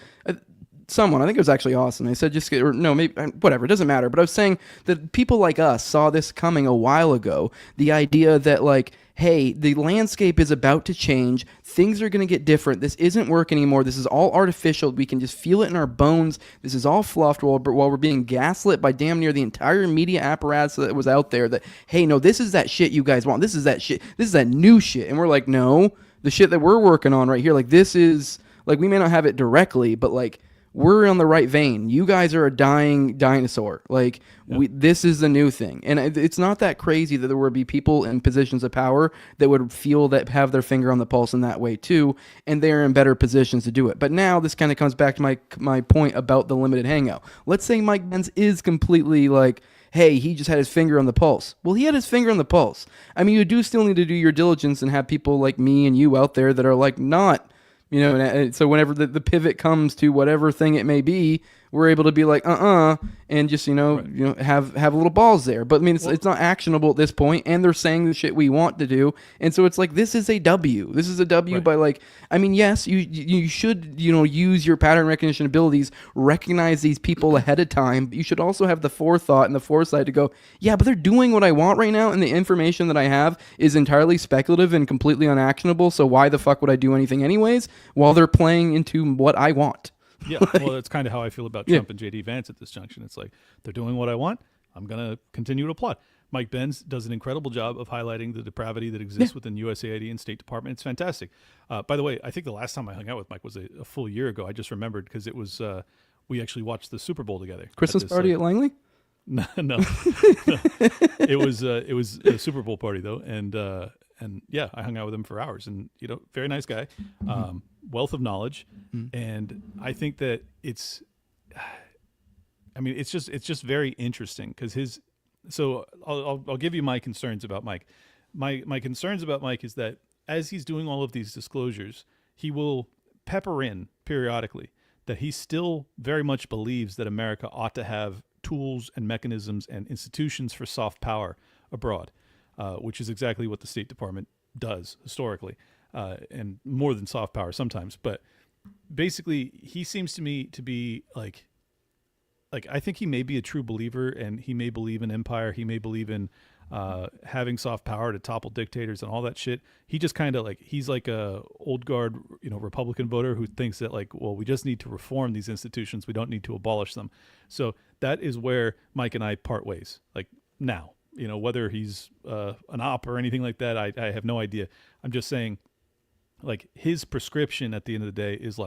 someone, I think it was actually Austin. I said maybe whatever, it doesn't matter. But I was saying that people like us saw this coming a while ago. The idea that like, hey, the landscape is about to change. Things are going to get different. This isn't work anymore. This is all artificial. We can just feel it in our bones. This is all fluffed while we're being gaslit by damn near the entire media apparatus that was out there that, hey, no, this is that shit you guys want. This is that shit. This is that new shit. And we're like, no, the shit that we're working on right here, like this is, like we may not have it directly, but like, we're on the right vein. You guys are a dying dinosaur. Like, this is the new thing. And it's not that crazy that there would be people in positions of power that would feel that have their finger on the pulse in that way too, and they're in better positions to do it. But now this kind of comes back to my point about the limited hangout. Let's say Mike Benz is completely like, hey, he just had his finger on the pulse. Well, he had his finger on the pulse. I mean, you do still need to do your diligence and have people like me and you out there that are like not, and so whenever the pivot comes to whatever thing it may be, we're able to be like, and just, have little balls there. But I mean, it's not actionable at this point, and they're saying the shit we want to do. And so it's like, this is a W. This is a W by like, I mean, yes, you should, use your pattern recognition abilities, recognize these people ahead of time. But you should also have the forethought and the foresight to go, yeah, but they're doing what I want right now, and the information that I have is entirely speculative and completely unactionable. So why the fuck would I do anything anyways while they're playing into what I want? Yeah, well, that's kind of how I feel about Trump and J.D. Vance at this junction. It's like, they're doing what I want. I'm going to continue to applaud. Mike Benz does an incredible job of highlighting the depravity that exists within USAID and State Department. It's fantastic. By the way, I think the last time I hung out with Mike was a full year ago. I just remembered because it was we actually watched the Super Bowl together. Christmas party at Langley? No. It was a Super Bowl party though, and yeah, I hung out with him for hours, and very nice guy, wealth of knowledge, and I think that it's just very interesting because So I'll give you my concerns about Mike. My concerns about Mike is that as he's doing all of these disclosures, he will pepper in periodically that he still very much believes that America ought to have tools and mechanisms and institutions for soft power abroad, which is exactly what the State Department does historically, and more than soft power sometimes. But basically, he seems to me to be like I think he may be a true believer, and he may believe in empire. He may believe in having soft power to topple dictators and all that shit. He just kind of he's like a old guard, Republican voter who thinks that we just need to reform these institutions. We don't need to abolish them. So that is where Mike and I part ways. Now, whether he's an op or anything like that, I have no idea. I'm just saying, his prescription at the end of the day is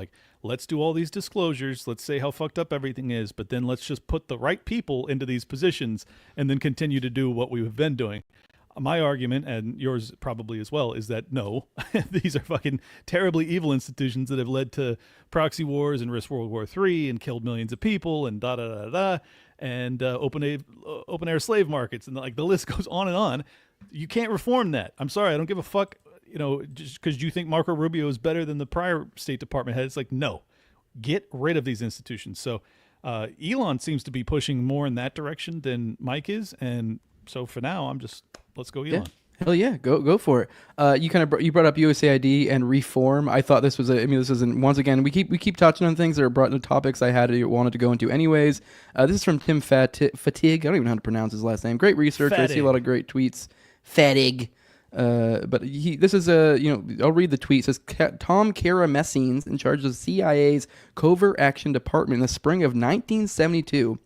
let's do all these disclosures, let's say how fucked up everything is, but then let's just put the right people into these positions and then continue to do what we've been doing. My argument, and yours probably as well, is that no, these are fucking terribly evil institutions that have led to proxy wars and risked World War III and killed millions of people and and open air slave markets, and the list goes on and on. You can't reform that. I'm sorry, I don't give a fuck. Just because you think Marco Rubio is better than the prior State Department head, it's no, get rid of these institutions. So Elon seems to be pushing more in that direction than Mike is, and so for now, let's go Elon. Yeah. Hell yeah, go for it. You brought up USAID and reform. I thought this was once again we keep touching on things that are brought into topics I wanted to go into anyways. This is from Tim Fatigue. I don't even know how to pronounce his last name. Great research. I see a lot of great tweets. Fatigue. But this is I'll read the tweet. It says Tom Karamessines, in charge of CIA's Covert Action Department in the spring of 1972,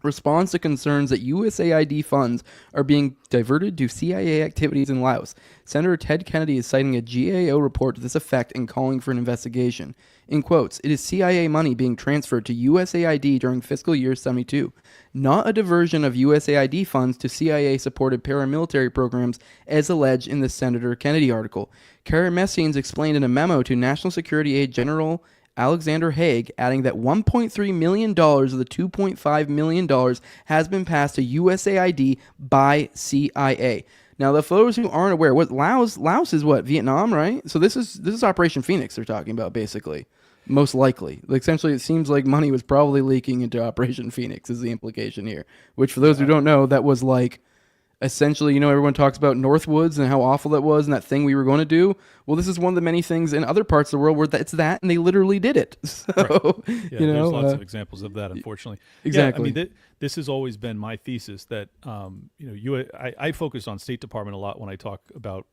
responds to concerns that USAID funds are being diverted to CIA activities in Laos. Senator Ted Kennedy is citing a GAO report to this effect and calling for an investigation. In quotes, it is CIA money being transferred to USAID during fiscal year 72, not a diversion of USAID funds to CIA-supported paramilitary programs as alleged in the Senator Kennedy article. Karamessines explained in a memo to National Security Aide General Alexander Haig, adding that $1.3 million of the $2.5 million has been passed to USAID by CIA. Now, for those who aren't aware, Laos is what, Vietnam, right? So this is Operation Phoenix they're talking about, basically, most likely. Essentially, it seems like money was probably leaking into Operation Phoenix is the implication here. Which, for those who don't know, that was essentially, everyone talks about Northwoods and how awful that was and that thing we were going to do. Well, this is one of the many things in other parts of the world where it's that, and they literally did it. So, right. Yeah, there's lots of examples of that, unfortunately. Exactly. Yeah, this has always been my thesis that, I focus on State Department a lot when I talk about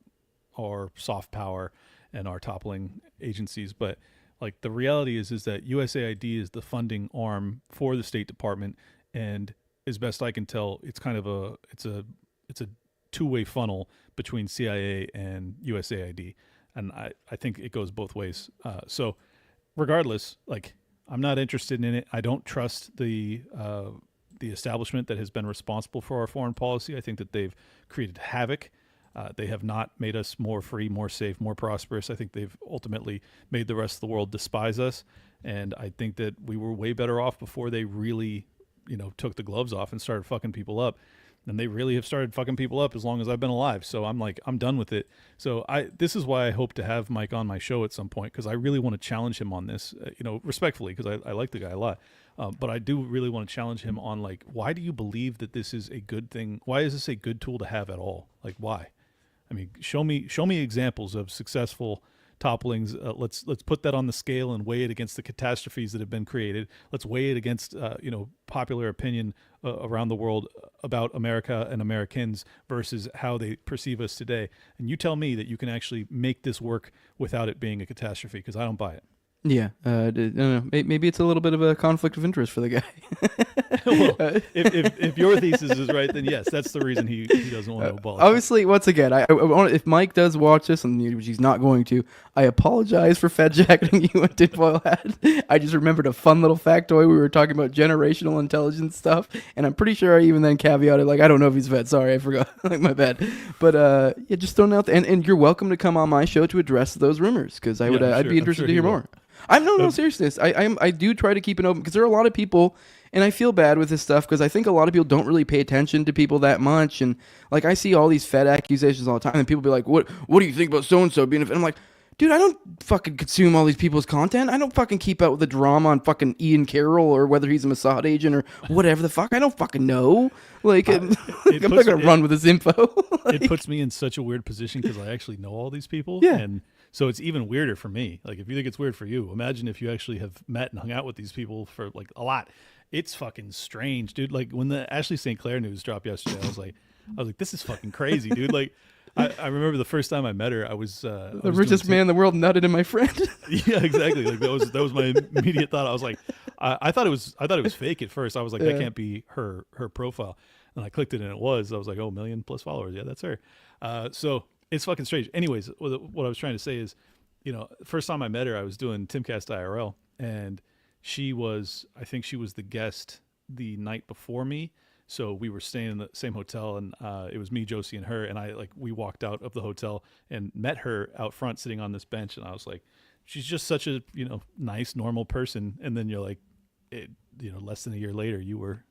our soft power and our toppling agencies, but the reality is that USAID is the funding arm for the State Department, and as best I can tell, it's kind of it's a two-way funnel between CIA and USAID, and I think it goes both ways. So regardless, I'm not interested in it. I don't trust the establishment that has been responsible for our foreign policy. I think that they've created havoc. They have not made us more free, more safe, more prosperous. I think they've ultimately made the rest of the world despise us, and I think that we were way better off before they really, took the gloves off and started fucking people up. and they really have started fucking people up as long as I've been alive. So I'm like, I'm done with it. So this is why I hope to have Mike on my show at some point, because I really want to challenge him on this, respectfully, because I like the guy a lot. But I do really want to challenge him on, like, why do you believe that this is a good thing? Why is this a good tool to have at all? Like, why? I mean, show me examples of successful topplings. Let's put that on the scale and weigh it against the catastrophes that have been created. Let's weigh it against popular opinion around the world about America and Americans versus how they perceive us today. And you tell me that you can actually make this work without it being a catastrophe, because I don't buy it. Yeah, I don't know. Maybe it's a little bit of a conflict of interest for the guy. Well, if your thesis is right, then yes, that's the reason he doesn't want to abolish. Obviously, once again, I want, if Mike does watch this, and which he's not going to, I apologize for fed jacketing you and tinfoil hat. I just remembered a fun little factoid. We were talking about generational intelligence stuff, and I'm pretty sure I even then caveated, like, I don't know if he's fed. Sorry, I forgot. Like, my bad. But yeah, just throwing out there. And you're welcome to come on my show to address those rumors, because I'd be interested to hear more. I'm no seriousness. I do try to keep it open, because there are a lot of people, and I feel bad with this stuff because I think a lot of people don't really pay attention to people that much. And like, I see all these Fed accusations all the time, and people be like, "What do you think about so and so being?" And I'm like, dude, I don't fucking consume all these people's content. I don't fucking keep up with the drama on fucking Ian Carroll or whether he's a Mossad agent or whatever the fuck. I don't fucking know. Like, I'm not gonna run with this info. It puts me in such a weird position because I actually know all these people. Yeah. And so it's even weirder for me. Like, if you think it's weird for you, imagine if you actually have met and hung out with these people for like a lot. It's fucking strange, dude. Like, when the Ashley St. Clair news dropped yesterday, I was like, this is fucking crazy, dude. Like, I remember the first time I met her, I was the richest man in the world nutted in my friend. Yeah, exactly. Like, that was my immediate thought. I was like, I thought it was fake at first. I was like, that can't be her profile. And I clicked it and it was. I was like, oh, 1 million plus followers. Yeah, that's her. So it's fucking strange. Anyways, what I was trying to say is, first time I met her, I was doing Timcast IRL, and I think she was the guest the night before me. So we were staying in the same hotel, and it was me, Josie, and her. And we walked out of the hotel and met her out front sitting on this bench. And I was like, she's just such a, nice, normal person. And then you're like, less than a year later, you were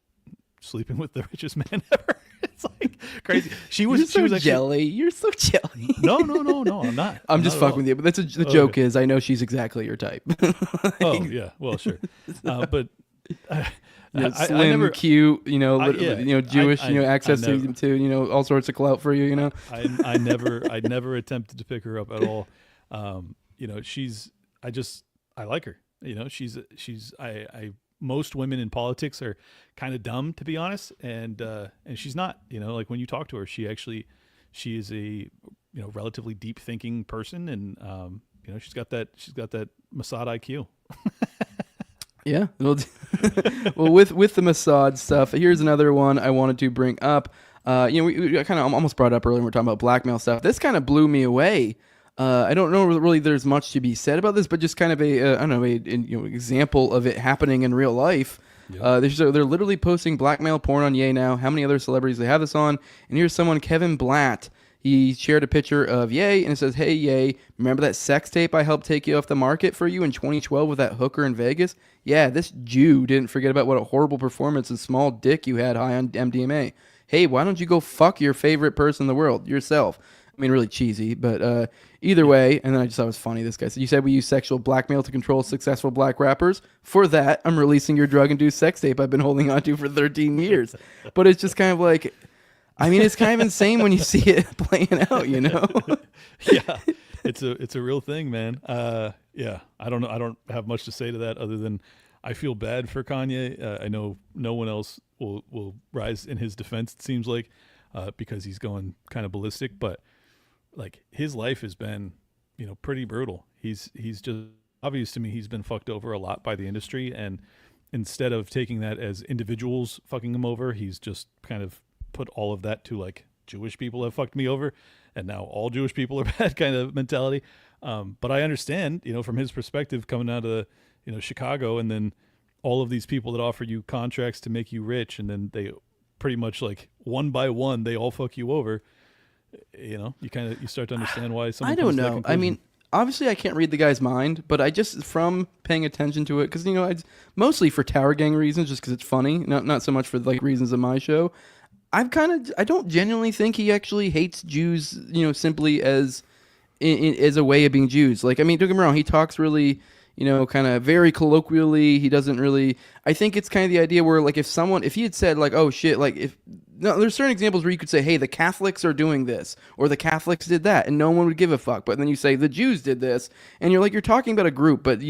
sleeping with the richest man ever. It's like crazy. She was actually jelly. You're so jelly. No, I'm not. I'm just fucking with you. But the joke is, I know she's exactly your type. Oh yeah, well sure. But slim, I never, cute, Jewish, access to all sorts of clout for you. I never attempted to pick her up at all. I like her. Most women in politics are kind of dumb, to be honest, and she's not. Like, when you talk to her, she is a relatively deep thinking person, and she's got that Mossad IQ. Yeah. Well, with the Mossad stuff, here's another one I wanted to bring up. We kind of almost brought it up earlier when we were talking about blackmail stuff. This kind of blew me away. I don't know really there's much to be said about this, but just kind of an example of it happening in real life. Yep. They're literally posting blackmail porn on Ye now. How many other celebrities they have this on? And here's someone, Kevin Blatt. He shared a picture of Ye, and it says, "Hey Ye, remember that sex tape I helped take you off the market for you in 2012 with that hooker in Vegas? Yeah, this Jew didn't forget about what a horrible performance and small dick you had high on MDMA. Hey, why don't you go fuck your favorite person in the world, yourself?" I mean, really cheesy, but either way, and then I just thought it was funny. This guy said, "You said we use sexual blackmail to control successful black rappers. For that, I'm releasing your drug-induced sex tape I've been holding on to for 13 years. But it's just kind of like, I mean, it's kind of insane when you see it playing out, Yeah, it's a real thing, man. Yeah, I don't know. I don't have much to say to that other than I feel bad for Kanye. I know no one else will rise in his defense, it seems like, because he's going kind of ballistic, but like, his life has been, pretty brutal. He's just obvious to me. He's been fucked over a lot by the industry, and instead of taking that as individuals fucking him over, he's just kind of put all of that to, like, Jewish people have fucked me over, and now all Jewish people are bad kind of mentality. But I understand, from his perspective, coming out of Chicago, and then all of these people that offer you contracts to make you rich, and then they pretty much, like, one by one, they all fuck you over. You start to understand why someone. I don't know. I mean, obviously I can't read the guy's mind, but I just, from paying attention to it, because mostly for Tower Gang reasons, just because it's funny, not so much for like reasons of my show. I don't genuinely think he actually hates Jews, simply as as a way of being Jews. Like, I mean, don't get me wrong, he talks really, kind of very colloquially. He doesn't really. I think it's kind of the idea where, like, if he had said, like, oh shit, like, no, there's certain examples where you could say, hey, the Catholics are doing this, or the Catholics did that, and no one would give a fuck. But then you say the Jews did this, and you're talking about a group, but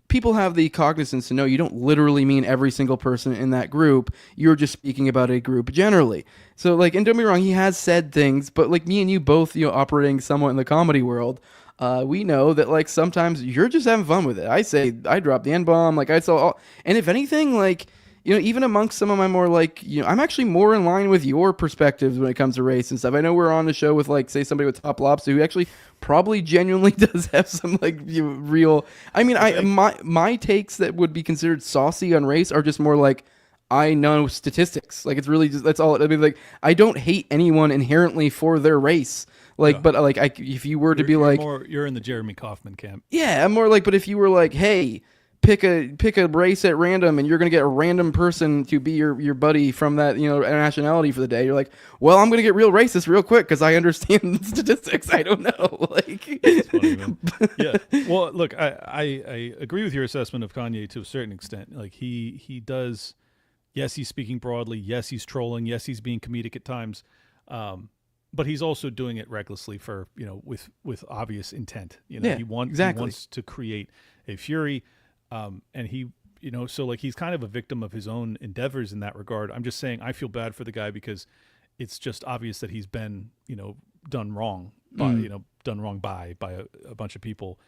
people have the cognizance to know you don't literally mean every single person in that group. You're just speaking about a group generally. So, like, and don't get me wrong, he has said things, but like me and you both, operating somewhat in the comedy world, we know that, like, sometimes you're just having fun with it. I drop the N-bomb, like, and if anything, like, even amongst some of my more, like, I'm actually more in line with your perspectives when it comes to race and stuff. I know we're on the show with, like, say somebody with Top Lobster who actually probably genuinely does have some, like, real. I mean, my takes that would be considered saucy on race are just more like, I know statistics. Like, it's really just, that's all. I mean, like, I don't hate anyone inherently for their race. Like, but like, if you were to be like, you're in the Jeremy Kaufman camp. Yeah, I'm more like, but if you were like, hey, pick a race at random, and you're gonna get a random person to be your buddy from that nationality for the day. You're like, well, I'm gonna get real racist real quick because I understand the statistics. I don't know, like. That's funny, man. Yeah. Well, look, I agree with your assessment of Kanye to a certain extent. Like, he does. Yes, he's speaking broadly. Yes, he's trolling. Yes, he's being comedic at times. But he's also doing it recklessly for with obvious intent. Yeah, he wants to create a fury. And he, so, like, he's kind of a victim of his own endeavors in that regard. I'm just saying I feel bad for the guy because it's just obvious that he's been, done wrong by a bunch of people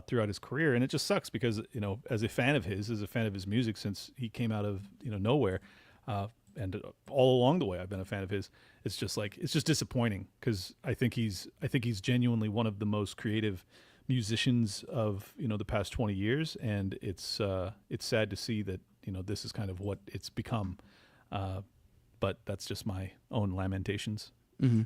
throughout his career. And it just sucks because, as a fan of his music since he came out of, nowhere, and all along the way I've been a fan of his. It's just disappointing because I think he's genuinely one of the most creative musicians of the past 20 years, and it's sad to see that this is kind of what it's become, but that's just my own lamentations. Mm-hmm.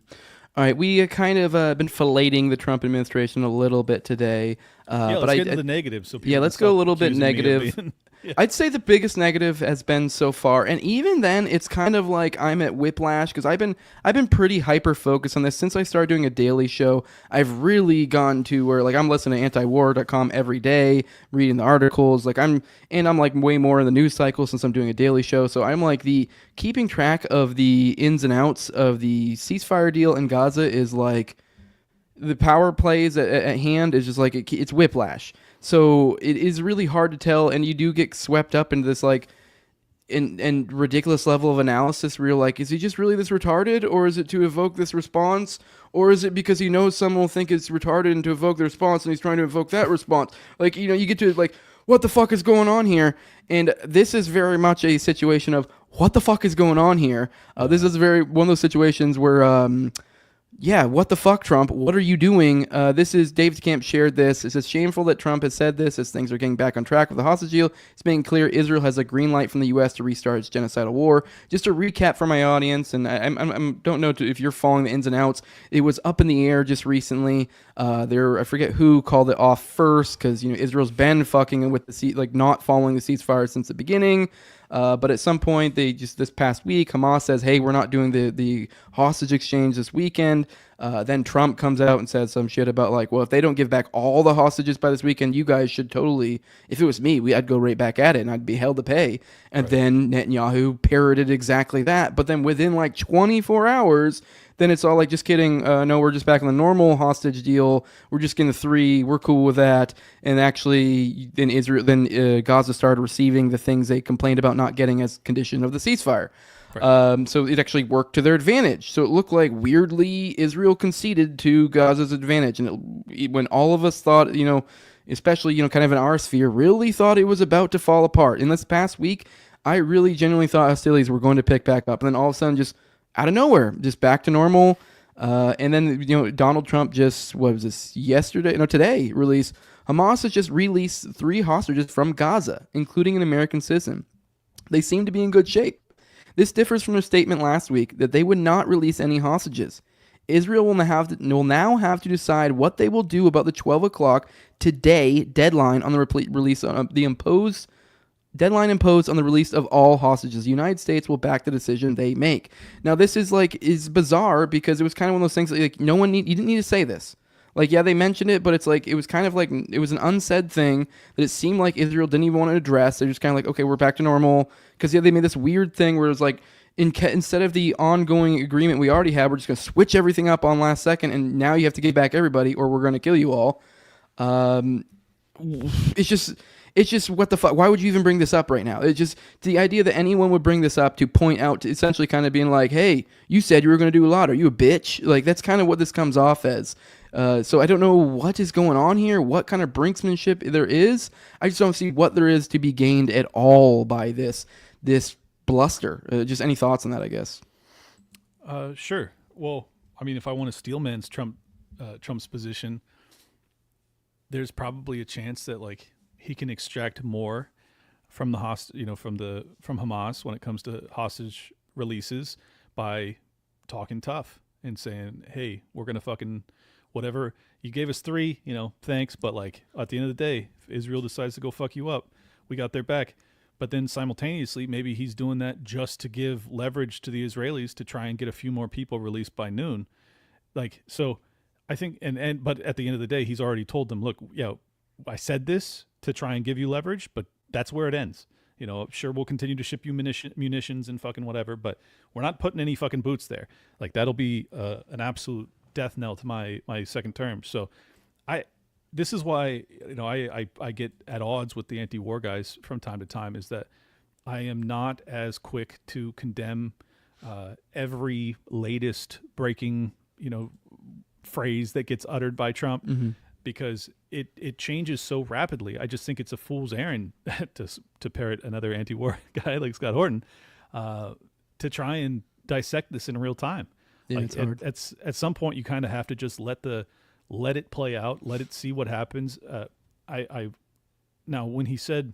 All right, we kind of been filleting the Trump administration a little bit today. Let's get into the negative. So let's go a little bit negative. Yeah. I'd say the biggest negative has been so far, and even then, it's kind of like I'm at whiplash because I've been pretty hyper focused on this since I started doing a daily show. I've really gone to where, like, I'm listening to antiwar.com every day, reading the articles. Like, I'm like way more in the news cycle since I'm doing a daily show. So I'm like, the keeping track of the ins and outs of the ceasefire deal in Gaza is like, the power plays at hand is just like it's whiplash. So it is really hard to tell, and you do get swept up into this, like, and ridiculous level of analysis where you're like, is he just really this retarded, or is it to evoke this response, or is it because he knows someone will think it's retarded and to evoke the response, and he's trying to evoke that response? Like, you get to, like, what the fuck is going on here? And this is very much a situation of what the fuck is going on here. This is one of those situations where yeah, what the fuck, Trump? What are you doing? This is David Camp shared this. It says, shameful that Trump has said this as things are getting back on track with the hostage deal. It's making clear Israel has a green light from the U.S. to restart its genocidal war. Just to recap for my audience, and I don't know if you're following the ins and outs. It was up in the air just recently. I forget who called it off first because Israel's been fucking with not following the ceasefire since the beginning. But at some point, this past week, Hamas says, hey, we're not doing the hostage exchange this weekend. Then Trump comes out and says some shit about, like, well, if they don't give back all the hostages by this weekend, you guys should totally, if it was me, I'd go right back at it and I'd be held to pay. And then Netanyahu parroted exactly that. But then within like 24 hours, then it's all like, just kidding. No, we're just back on the normal hostage deal. We're just getting the 3. We're cool with that. And actually, then Gaza started receiving the things they complained about not getting as condition of the ceasefire. Right. So it actually worked to their advantage. So it looked like, weirdly, Israel conceded to Gaza's advantage. And when all of us thought, especially, kind of in our sphere, really thought it was about to fall apart. In this past week, I really genuinely thought hostilities were going to pick back up. And then all of a sudden, just out of nowhere, just back to normal. And then, Donald Trump just, what was this, today released, Hamas has just released 3 hostages from Gaza, including an American citizen. They seem to be in good shape. This differs from their statement last week that they would not release any hostages. Israel will now have to decide what they will do about the 12 o'clock today deadline on the release of the imposed deadline imposed on the release of all hostages. The United States will back the decision they make. Now, this is bizarre because it was kind of one of those things that, like, you didn't need to say this. Like, yeah, they mentioned it, but it's like, it was kind of like, it was an unsaid thing that it seemed like Israel didn't even want to address. They're just kind of like, okay, we're back to normal. Because, yeah, they made this weird thing where it was like, instead of the ongoing agreement we already have, we're just going to switch everything up on last second, and now you have to give back everybody or we're going to kill you all. It's just what the fuck? Why would you even bring this up right now? It's just the idea that anyone would bring this up to point out, to essentially kind of being like, hey, you said you were going to do a lot. Are you a bitch? Like, that's kind of what this comes off as. So I don't know what is going on here, what kind of brinksmanship there is. I just don't see what there is to be gained at all by this bluster. Just any thoughts on that, I guess? Sure. Well, I mean, if I want to steel man's Trump's position, there's probably a chance that, like, he can extract more from the from Hamas when it comes to hostage releases by talking tough and saying, hey, we're going to fucking whatever. You gave us 3, thanks. But, like, at the end of the day, if Israel decides to go fuck you up, we got their back. But then simultaneously, maybe he's doing that just to give leverage to the Israelis to try and get a few more people released by noon. Like, so I think, but at the end of the day, he's already told them, look, I said this to try and give you leverage, but that's where it ends. Sure, we'll continue to ship you munitions and fucking whatever, but we're not putting any fucking boots there. Like, that'll be an absolute death knell to my second term. So this is why, I get at odds with the anti-war guys from time to time, is that I am not as quick to condemn every latest breaking, phrase that gets uttered by Trump. Mm-hmm. Because it changes so rapidly. I just think it's a fool's errand to parrot another anti-war guy like Scott Horton to try and dissect this in real time. Yeah, it's hard. At some point, you kind of have to just let it play out, let it see what happens. Now, when he said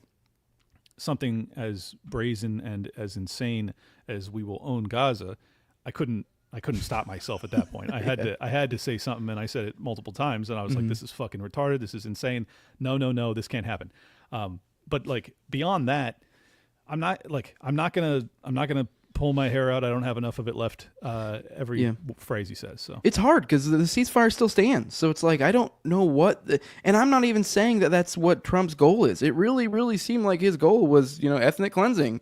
something as brazen and as insane as "we will own Gaza," I couldn't stop myself at that point. I had to say something, and I said it multiple times, and I was like, this is fucking retarded. This is insane. No, this can't happen. But, like, beyond that, I'm not gonna pull my hair out. I don't have enough of it left. Every phrase he says. So it's hard because the ceasefire still stands. So it's like, I don't know and I'm not even saying that that's what Trump's goal is. It really, really seemed like his goal was, ethnic cleansing.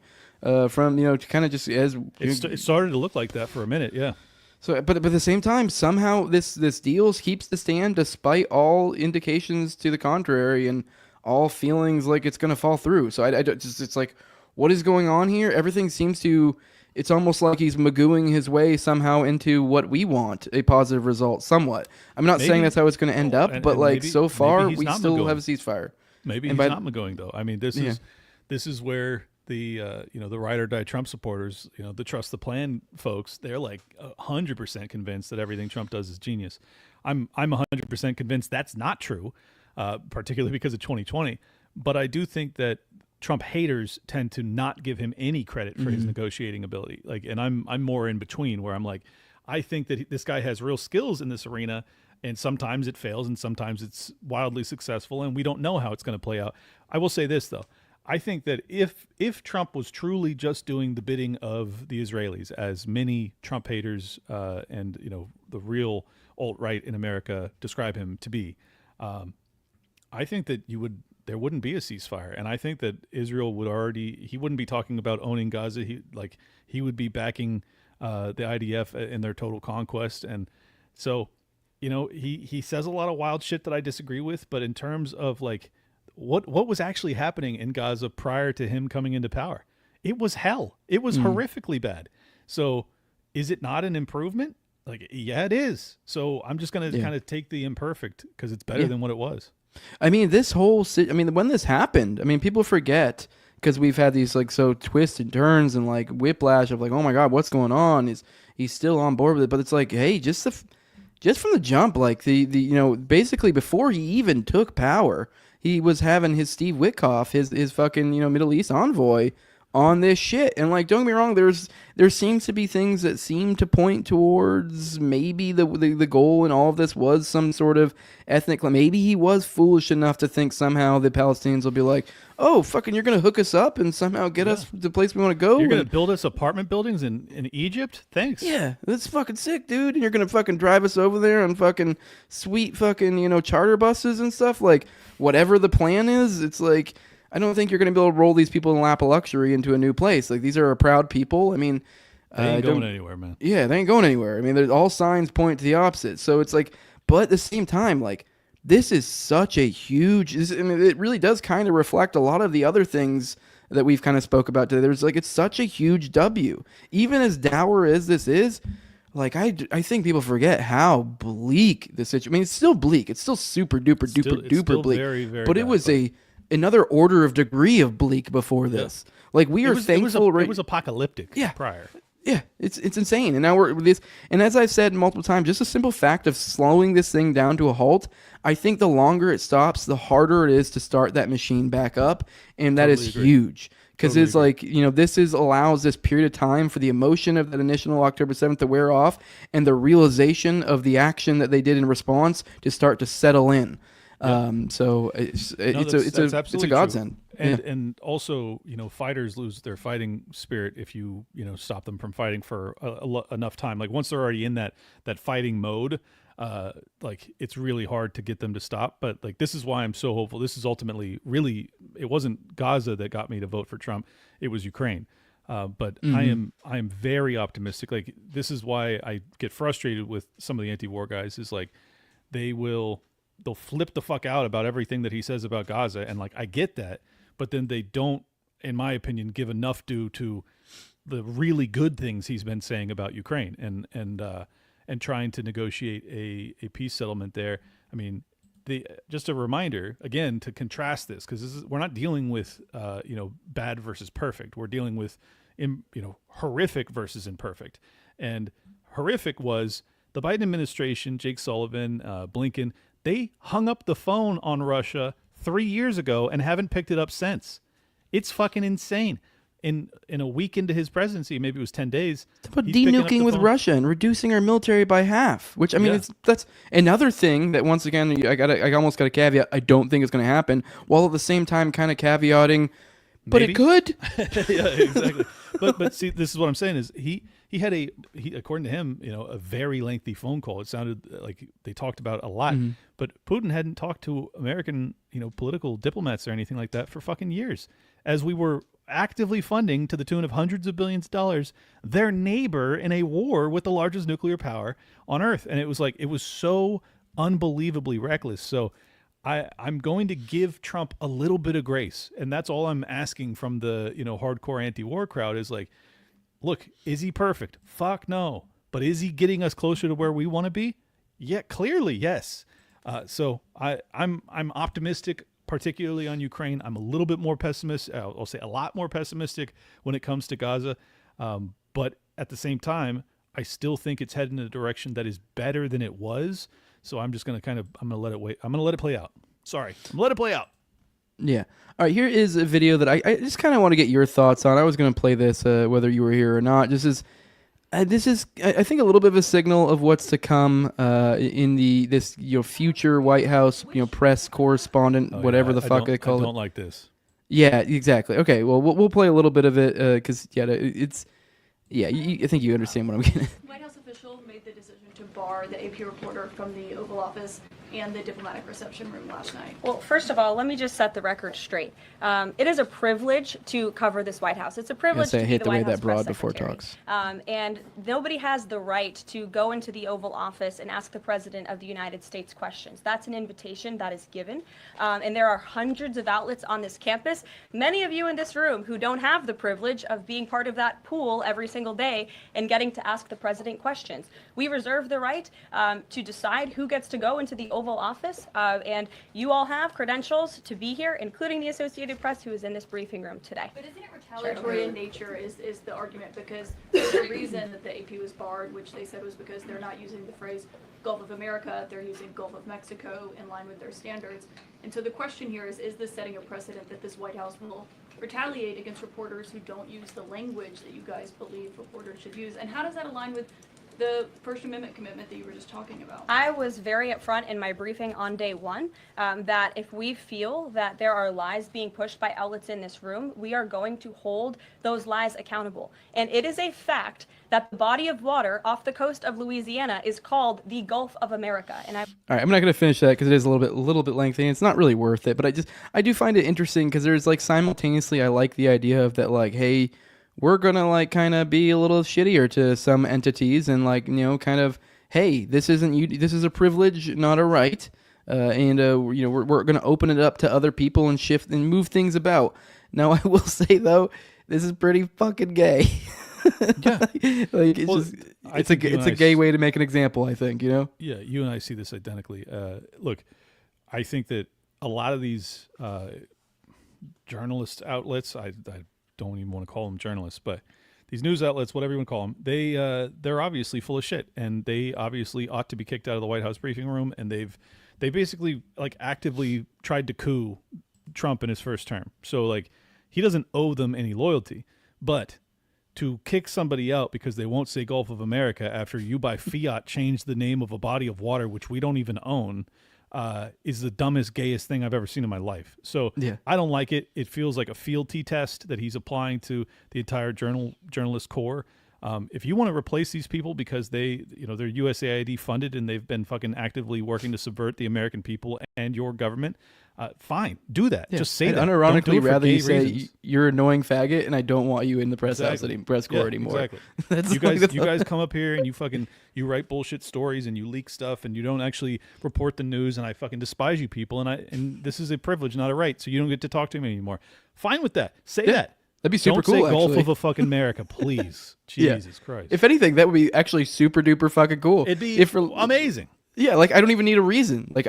From to kind of just as it started to look like that for a minute, yeah. So, but at the same time, somehow this deal keeps the stand despite all indications to the contrary and all feelings like it's going to fall through. So it's like, what is going on here? Everything seems to. It's almost like he's magooing his way somehow into what we want, a positive result, somewhat. I'm not saying that's how it's going to end up, but like, so far we still have a ceasefire. Maybe he's not magooing though. I mean, this is where the the ride or die Trump supporters, the trust the plan folks, they're like 100% convinced that everything Trump does is genius. I'm 100% convinced that's not true, particularly because of 2020. But I do think that Trump haters tend to not give him any credit for his negotiating ability. Like, and I'm more in between, where I'm like, I think that this guy has real skills in this arena, and sometimes it fails and sometimes it's wildly successful, and we don't know how it's going to play out. I will say this though. I think that if Trump was truly just doing the bidding of the Israelis, as many Trump haters and the real alt-right in America describe him to be, I think that there wouldn't be a ceasefire, and I think that Israel he wouldn't be talking about owning Gaza. He would be backing the IDF in their total conquest, and so he says a lot of wild shit that I disagree with. But in terms of like, what was actually happening in Gaza prior to him coming into power? It was hell. It was horrifically bad. So is it not an improvement? Like, yeah, it is. So I'm just going to kind of take the imperfect because it's better than what it was. I mean, when this happened, people forget because we've had these like so twists and turns and like whiplash of like, oh my God, what's going on? He's still on board with it, but it's like, hey, just from the jump, like the basically before he even took power, he was having his Steve Witkoff, his fucking Middle East envoy, on this shit. And like, don't get me wrong, there seems to be things that seem to point towards maybe the goal in all of this was some sort of ethnic. Maybe he was foolish enough to think somehow the Palestinians will be like, oh, fucking, you're gonna hook us up and somehow get us to the place we want to go. You're gonna build us apartment buildings in Egypt? Thanks. Yeah, that's fucking sick, dude. And you're gonna fucking drive us over there on fucking sweet fucking charter buses and stuff. Like, whatever the plan is, it's like, I don't think you're going to be able to roll these people in lap of luxury into a new place. Like, these are a proud people. I mean, they ain't going anywhere, man. Yeah, they ain't going anywhere. I mean, there's all signs point to the opposite. So it's like, but at the same time, like, this is such a huge. I mean, it really does kind of reflect a lot of the other things that we've kind of spoke about today. There's like, it's such a huge W. Even as dour as this is, like, I think people forget how bleak the situation. I mean, it's still bleak. It's still super duper duper bleak. Very, very but it was another order of degree of bleak before this. Yeah. Like, we are thankful. It was apocalyptic prior. Yeah, it's insane. And now we're with this. And as I've said multiple times, just a simple fact of slowing this thing down to a halt, I think the longer it stops, the harder it is to start that machine back up. And that is huge. Because it's like, this allows this period of time for the emotion of that initial October 7th to wear off and the realization of the action that they did in response to start to settle in. So it's a godsend. And also, fighters lose their fighting spirit if you stop them from fighting for enough time. Like, once they're already in that fighting mode, like, it's really hard to get them to stop. But like, this is why I'm so hopeful. This is ultimately really, it wasn't Gaza that got me to vote for Trump. It was Ukraine. But I am very optimistic. Like, this is why I get frustrated with some of the anti-war guys, is like, they'll flip the fuck out about everything that he says about Gaza. And like, I get that, but then they don't, in my opinion, give enough due to the really good things he's been saying about Ukraine and trying to negotiate a peace settlement there. I mean, just a reminder again to contrast this, because we're not dealing with bad versus perfect. We're dealing with horrific versus imperfect. And horrific was the Biden administration, Jake Sullivan, Blinken. They hung up the phone on Russia 3 years ago and haven't picked it up since. It's fucking insane. In a week into his presidency, maybe it was 10 days. It's about denuking with Russia and reducing our military by half. Which, I mean, that's another thing that, once again, I almost got a caveat. I don't think it's going to happen. While at the same time, kind of caveating, but maybe. It could. Yeah, exactly. But see, this is what I'm saying is he had according to him, a very lengthy phone call. It sounded like they talked about a lot, but Putin hadn't talked to American, political diplomats or anything like that for fucking years, as we were actively funding, to the tune of hundreds of billions of dollars, their neighbor in a war with the largest nuclear power on earth. And it was like, it was so unbelievably reckless. So I'm going to give Trump a little bit of grace. And that's all I'm asking from the, hardcore anti-war crowd is like, look, is he perfect? Fuck no. But is he getting us closer to where we want to be? Yeah, clearly, yes. So I'm optimistic, particularly on Ukraine. I'm a little bit more pessimistic. I'll say a lot more pessimistic when it comes to Gaza. But at the same time, I still think it's heading in a direction that is better than it was. So I'm just going to I'm going to let it wait. I'm going to let it play out. Sorry. I'm going to let it play out. Yeah. All right. Here is a video that I just kind of want to get your thoughts on. I was going to play this whether you were here or not. This is, I think, a little bit of a signal of what's to come in this future White House press correspondent, whatever the fuck they call it. I don't like this. Yeah, exactly. Okay. Well, we'll play a little bit of it because I think you understand what I'm getting. White House official made the decision to bar the AP reporter from the Oval Office and the diplomatic reception room last night. Well, first of all, let me just set the record straight. It is a privilege to cover this White House. It's a privilege to be the White House press secretary. And nobody has the right to go into the Oval Office and ask the President of the United States questions. That's an invitation that is given. And there are hundreds of outlets on this campus, many of you in this room who don't have the privilege of being part of that pool every single day and getting to ask the President questions. We reserve the right to decide who gets to go into the Oval Office, and you all have credentials to be here, including the Associated Press, who is in this briefing room today. But isn't it retaliatory in nature is the argument, because the reason that the AP was barred, which they said was because they're not using the phrase Gulf of America, they're using Gulf of Mexico in line with their standards. And so the question here is this setting a precedent that this White House will retaliate against reporters who don't use the language that you guys believe reporters should use? And how does that align with the First Amendment commitment that you were just talking about? I was very upfront in my briefing on day one that if we feel that there are lies being pushed by outlets in this room, we are going to hold those lies accountable. And it is a fact that the body of water off the coast of Louisiana is called the Gulf of America. And all right, I'm not going to finish that because it is a little bit lengthy and it's not really worth it. But I do find it interesting because there's like simultaneously I like the idea of that, like, hey, we're going to like kind of be a little shittier to some entities and like, you know, kind of, hey, this isn't you. This is a privilege, not a right. And you know, we're going to open it up to other people and shift and move things about. Now, I will say though, this is pretty fucking gay. Yeah, like it's a gay way to make an example. I think, you know. Yeah, you and I see this identically. Look, I think that a lot of these journalist outlets, I don't even want to call them journalists, but these news outlets, whatever you want to call them, they're obviously full of shit, and they obviously ought to be kicked out of the White House briefing room. And they basically like actively tried to coup Trump in his first term. So like he doesn't owe them any loyalty, but to kick somebody out because they won't say Gulf of America after you by fiat changed the name of a body of water which we don't even own is the dumbest, gayest thing I've ever seen in my life. So yeah. I don't like it. It feels like a fealty test that he's applying to the entire journalist corps. If you want to replace these people because they're USAID funded and they've been fucking actively working to subvert the American people and your government, fine, do that. Yeah. Just say that. Unironically, rather you say you're an annoying faggot and I don't want you in the press corps anymore. Exactly. You guys come up here and you write bullshit stories and you leak stuff and you don't actually report the news, and I fucking despise you people, and this is a privilege, not a right, so you don't get to talk to me anymore. Fine with that. Say that. That'd be super cool. Don't say actually. Gulf of a fucking America, please. Jesus Christ. If anything, that would be actually super duper fucking cool. It'd be amazing. Yeah, like I don't even need a reason. Like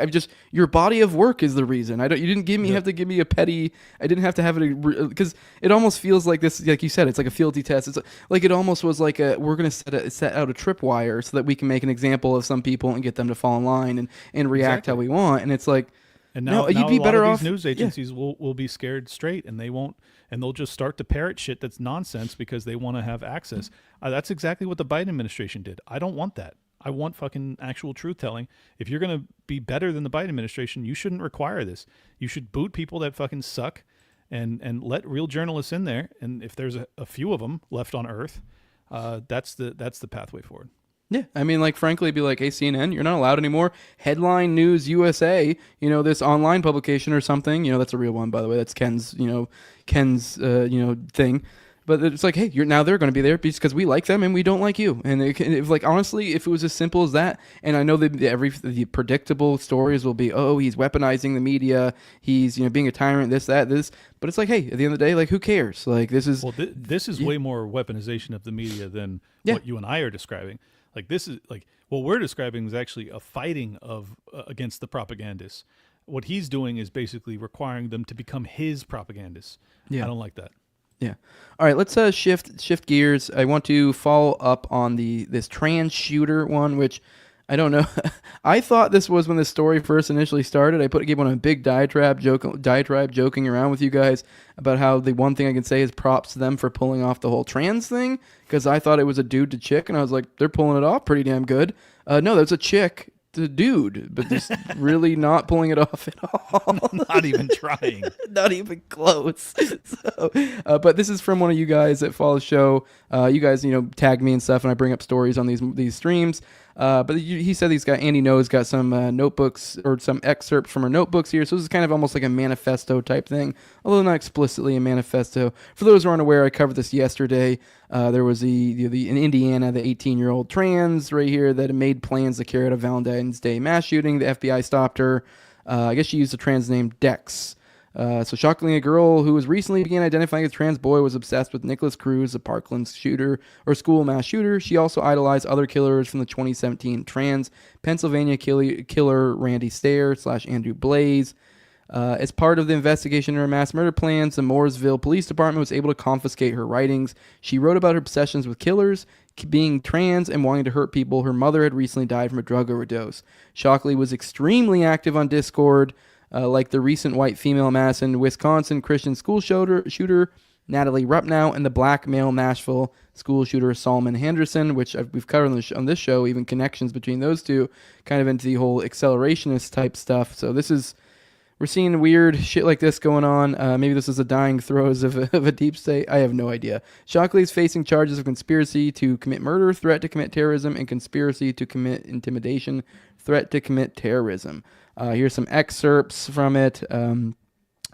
your body of work is the reason. You didn't have to give me a petty. I didn't have to have it because it almost feels like this. Like you said, it's like a fealty test. It's like it almost was like we're gonna set out a tripwire so that we can make an example of some people and get them to fall in line and react how we want. And it's like, and now you'd be better off. These news agencies will be scared straight, and they won't. And they'll just start to parrot shit that's nonsense because they want to have access. That's exactly what the Biden administration did. I don't want that. I want fucking actual truth telling. If you're going to be better than the Biden administration, you shouldn't require this. You should boot people that fucking suck and let real journalists in there. And if there's a few of them left on Earth, that's the pathway forward. Yeah, I mean, like, frankly, be like, hey, CNN, you're not allowed anymore. Headline News USA, this online publication or something, that's a real one, by the way. That's Ken's thing. But it's like, hey, now they're going to be there because we like them and we don't like you. And honestly, if it was as simple as that, and I know that the predictable stories will be, oh, he's weaponizing the media, he's being a tyrant, this. But it's like, hey, at the end of the day, like, who cares? Like, this is way more weaponization of the media than what you and I are describing. Like, this is like what we're describing is actually a fighting of against the propagandists. What he's doing is basically requiring them to become his propagandists. Yeah. I don't like that. Yeah. All right, let's shift gears. I want to follow up on this trans shooter one, which I don't know. I thought this was when this story first initially started. I gave one a big diatribe joking around with you guys about how the one thing I can say is props to them for pulling off the whole trans thing, because I thought it was a dude to chick, and I was like, they're pulling it off pretty damn good. No, that's a chick to dude, but just really not pulling it off at all. Not even trying. Not even close. So, but this is from one of you guys that follow the show. You guys, tag me and stuff, and I bring up stories on these streams. But he said Andy No's got some notebooks or some excerpts from her notebooks here. So this is kind of almost like a manifesto type thing, although not explicitly a manifesto. For those who aren't aware, I covered this yesterday. There was in Indiana, the 18-year-old trans right here that had made plans to carry out a Valentine's Day mass shooting. The FBI stopped her. I guess she used a trans name, Dex. So shockingly, a girl who was recently began identifying as a trans boy was obsessed with Nicholas Cruz, a Parkland school mass shooter. She also idolized other killers from the 2017 trans Pennsylvania killer Randy Stair / Andrew Blaze. As part of the investigation into her mass murder plans, the Mooresville Police Department was able to confiscate her writings. She wrote about her obsessions with killers, being trans, and wanting to hurt people. Her mother had recently died from a drug overdose. Shockley was extremely active on Discord. like the recent white female Madison, Wisconsin Christian school shooter Natalie Rupnow, and the black male Nashville school shooter Solomon Henderson, which we've covered on this show, even connections between those two, kind of into the whole accelerationist type stuff. So we're seeing weird shit like this going on. Maybe this is the dying throes of a deep state. I have no idea. Shockley is facing charges of conspiracy to commit murder, threat to commit terrorism, and conspiracy to commit intimidation, threat to commit terrorism. Here's some excerpts from it.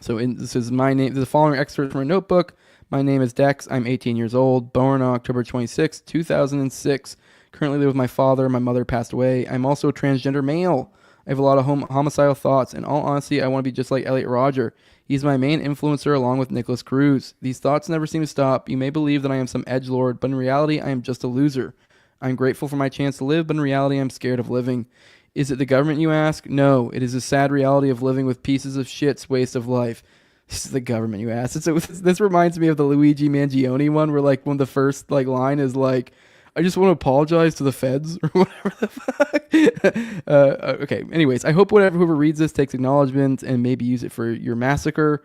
This is my name. The following excerpt from a notebook. My name is Dex. I'm 18 years old. Born on October 26, 2006. Currently live with my father. My mother passed away. I'm also a transgender male. I have a lot of homicidal thoughts. In all honesty, I want to be just like Elliot Rodger. He's my main influencer along with Nicholas Cruz. These thoughts never seem to stop. You may believe that I am some edgelord, but in reality, I am just a loser. I'm grateful for my chance to live, but in reality, I'm scared of living. Is it the government, you ask? No, it is a sad reality of living with pieces of shit's waste of life. This is the government, you ask. This reminds me of the Luigi Mangione one, where like one of the first like line is like, I just want to apologize to the feds or whatever the fuck. Okay, anyways, I hope whoever reads this takes acknowledgement and maybe use it for your massacre.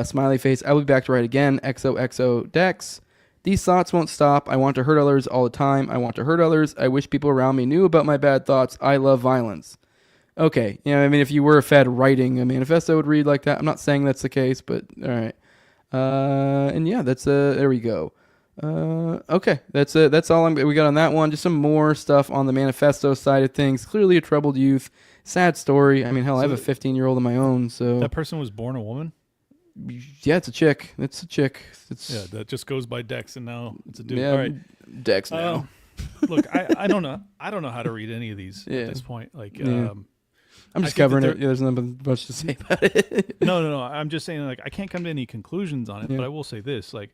Smiley face, I will be back to write again. XOXO Dex. These thoughts won't stop. I want to hurt others all the time. I want to hurt others. I wish people around me knew about my bad thoughts. I love violence. Okay, I mean, if you were a Fed writing a manifesto, it would read like that. I'm not saying that's the case, but all right. And yeah, that's there we go. Okay, that's all we got on that one. Just some more stuff on the manifesto side of things. Clearly a troubled youth. Sad story. I mean, hell, I have a 15-year-old of my own, so... That person was born a woman? Yeah, it's a chick. Yeah, that just goes by Dex, and now it's a dude. Yeah, all right. Dex now. Look, I don't know. I don't know how to read any of these at this point. Like, I'm just covering it. There's nothing much to say about it. No. I'm just saying, like, I can't come to any conclusions on it, but I will say this. Like,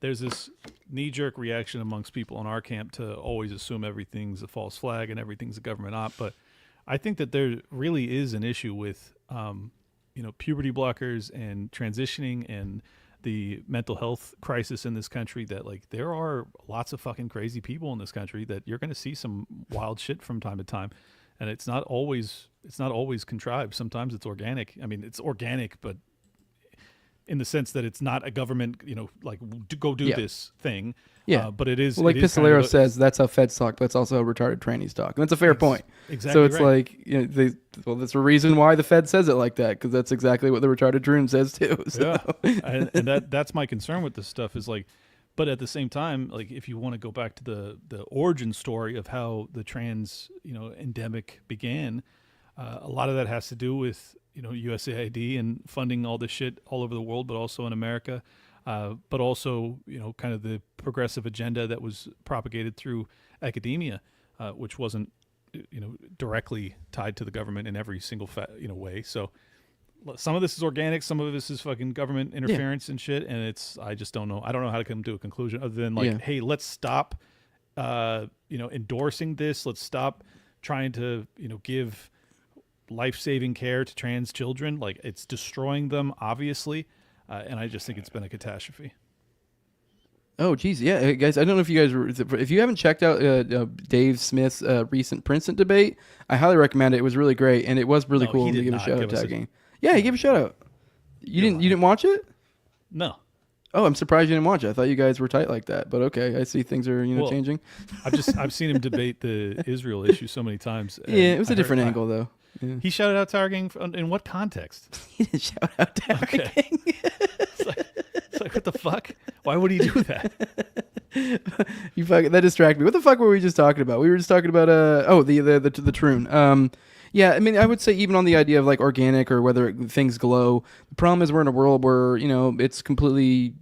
there's this knee-jerk reaction amongst people in our camp to always assume everything's a false flag and everything's a government op. But I think that there really is an issue with, puberty blockers and transitioning and the mental health crisis in this country, that like there are lots of fucking crazy people in this country that you're going to see some wild shit from time to time. And it's not always contrived. Sometimes it's organic. I mean, it's organic, but in the sense that it's not a government, like go do this thing. Yeah. But it is. Well, like Pistolero says, that's how feds talk, but it's also how retarded trannies talk. And that's a fair point. Exactly. So it's right. That's a reason why the Fed says it like that, because that's exactly what the retarded drone says too. So. Yeah. and that's my concern with this stuff is like, but at the same time, like if you want to go back to the origin story of how the trans, endemic began, a lot of that has to do with, USAID and funding all this shit all over the world, but also in America, but also, kind of the progressive agenda that was propagated through academia, which wasn't, directly tied to the government in every single way. So some of this is organic, some of this is fucking government interference and shit, and I just don't know. I don't know how to come to a conclusion other than like, hey, let's stop, endorsing this. Let's stop trying to, give life-saving care to trans children. Like, it's destroying them, obviously, and I just think it's been a catastrophe. Oh, geez, yeah, guys. I don't know if you haven't checked out Dave Smith's recent Princeton debate, I highly recommend it. It was really great, and it was really cool to give a shout out to. Yeah, he gave a shout out. You didn't watch it? No. Oh, I'm surprised you didn't watch it. I thought you guys were tight like that, but okay. I see things are changing. I've seen him debate the Israel issue so many times. Yeah, it was a different angle though. Yeah. He shouted out to our gang in what context? He didn't shout out to our gang. It's like, what the fuck? Why would he do that? That distracted me. What the fuck were we just talking about? We were just talking about the troon. Yeah, I mean, I would say even on the idea of like organic or whether things glow, the problem is we're in a world where,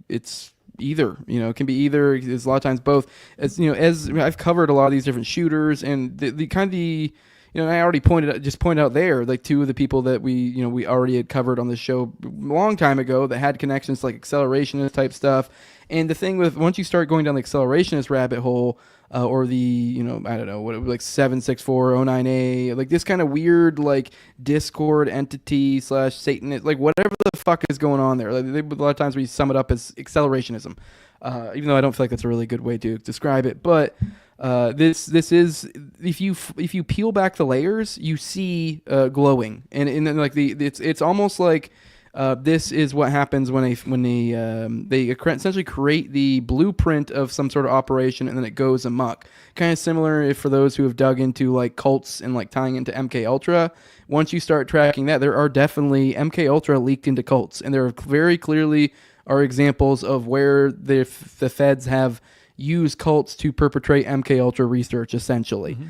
it's either, it can be either. It's a lot of times both. As I've covered a lot of these different shooters and the kind of and I already pointed out there, like two of the people that we already had covered on the show a long time ago that had connections to like accelerationist type stuff. And the thing with once you start going down the accelerationist rabbit hole, or the I don't know what like 76409A, like this kind of weird like Discord entity / Satanist, like whatever the fuck is going on there. Like, a lot of times we sum it up as accelerationism, even though I don't feel like that's a really good way to describe it. But this is if you peel back the layers, you see glowing, and like it's almost like. This is what happens when they essentially create the blueprint of some sort of operation, and then it goes amok. Kind of similar for those who have dug into like cults and like tying into MK Ultra. Once you start tracking that, there are definitely MK Ultra leaked into cults, and there are very clearly are examples of where the feds have used cults to perpetrate MK Ultra research, essentially. Mm-hmm.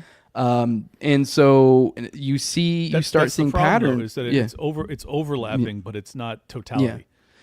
And so you start seeing patterns. Though, is that it's overlapping, but it's not totality. Yeah.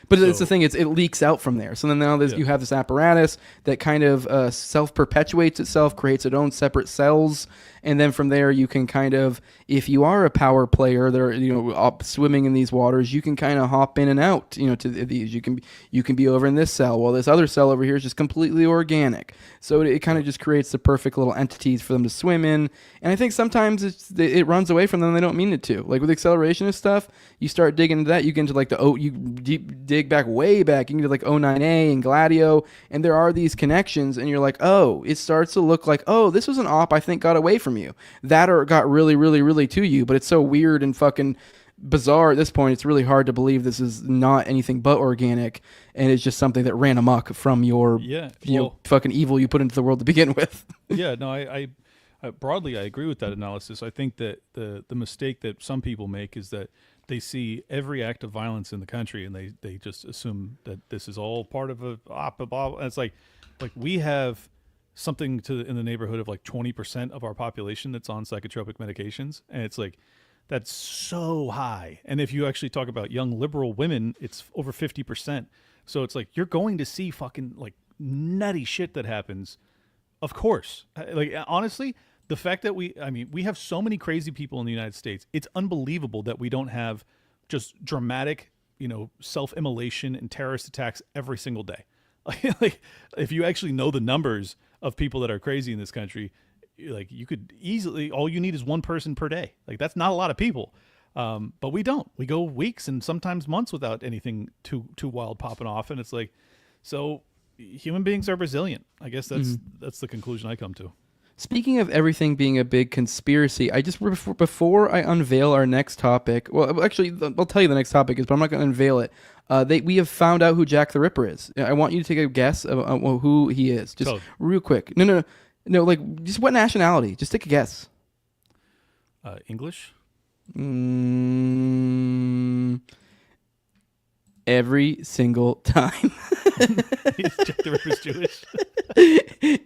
But it's the thing; it leaks out from there. So then now you have this apparatus that kind of self-perpetuates itself, creates its own separate cells, and then from there you can kind of, if you are a power player, there up swimming in these waters, you can kind of hop in and out. To these, you can be over in this cell, while this other cell over here is just completely organic. So it kind of just creates the perfect little entities for them to swim in. And I think sometimes it runs away from them; they don't mean it to. Like with accelerationist stuff, you start digging into that, you get into like you dig way back, you can do like 09A and Gladio, and there are these connections, and you're like, oh, it starts to look like, oh, this was an op I think got away from you, that or got really, really, really to you, but it's so weird and fucking bizarre at this point, it's really hard to believe this is not anything but organic, and it's just something that ran amok from your fucking evil you put into the world to begin with. Yeah, no, I broadly I agree with that analysis. I think that the mistake that some people make is that they see every act of violence in the country and they just assume that this is all part of a op. And it's like we have something in the neighborhood of like 20% of our population that's on psychotropic medications, and it's like that's so high. And if you actually talk about young liberal women, it's over 50%. So it's like you're going to see fucking like nutty shit that happens. Of course, like honestly. The fact that we have so many crazy people in the United States, it's unbelievable that we don't have just dramatic, self-immolation and terrorist attacks every single day. Like if you actually know the numbers of people that are crazy in this country, like you could easily, all you need is one person per day. Like that's not a lot of people. But we don't. We go weeks and sometimes months without anything too wild popping off. And it's like, so human beings are resilient. I guess that's the conclusion I come to. Speaking of everything being a big conspiracy, I just before I unveil our next topic, well, actually, I'll tell you the next topic is, but I'm not going to unveil it. We have found out who Jack the Ripper is. I want you to take a guess of who he is, just real quick. No, like just what nationality? Just take a guess. English. Every single time. Jack the Ripper's Jewish.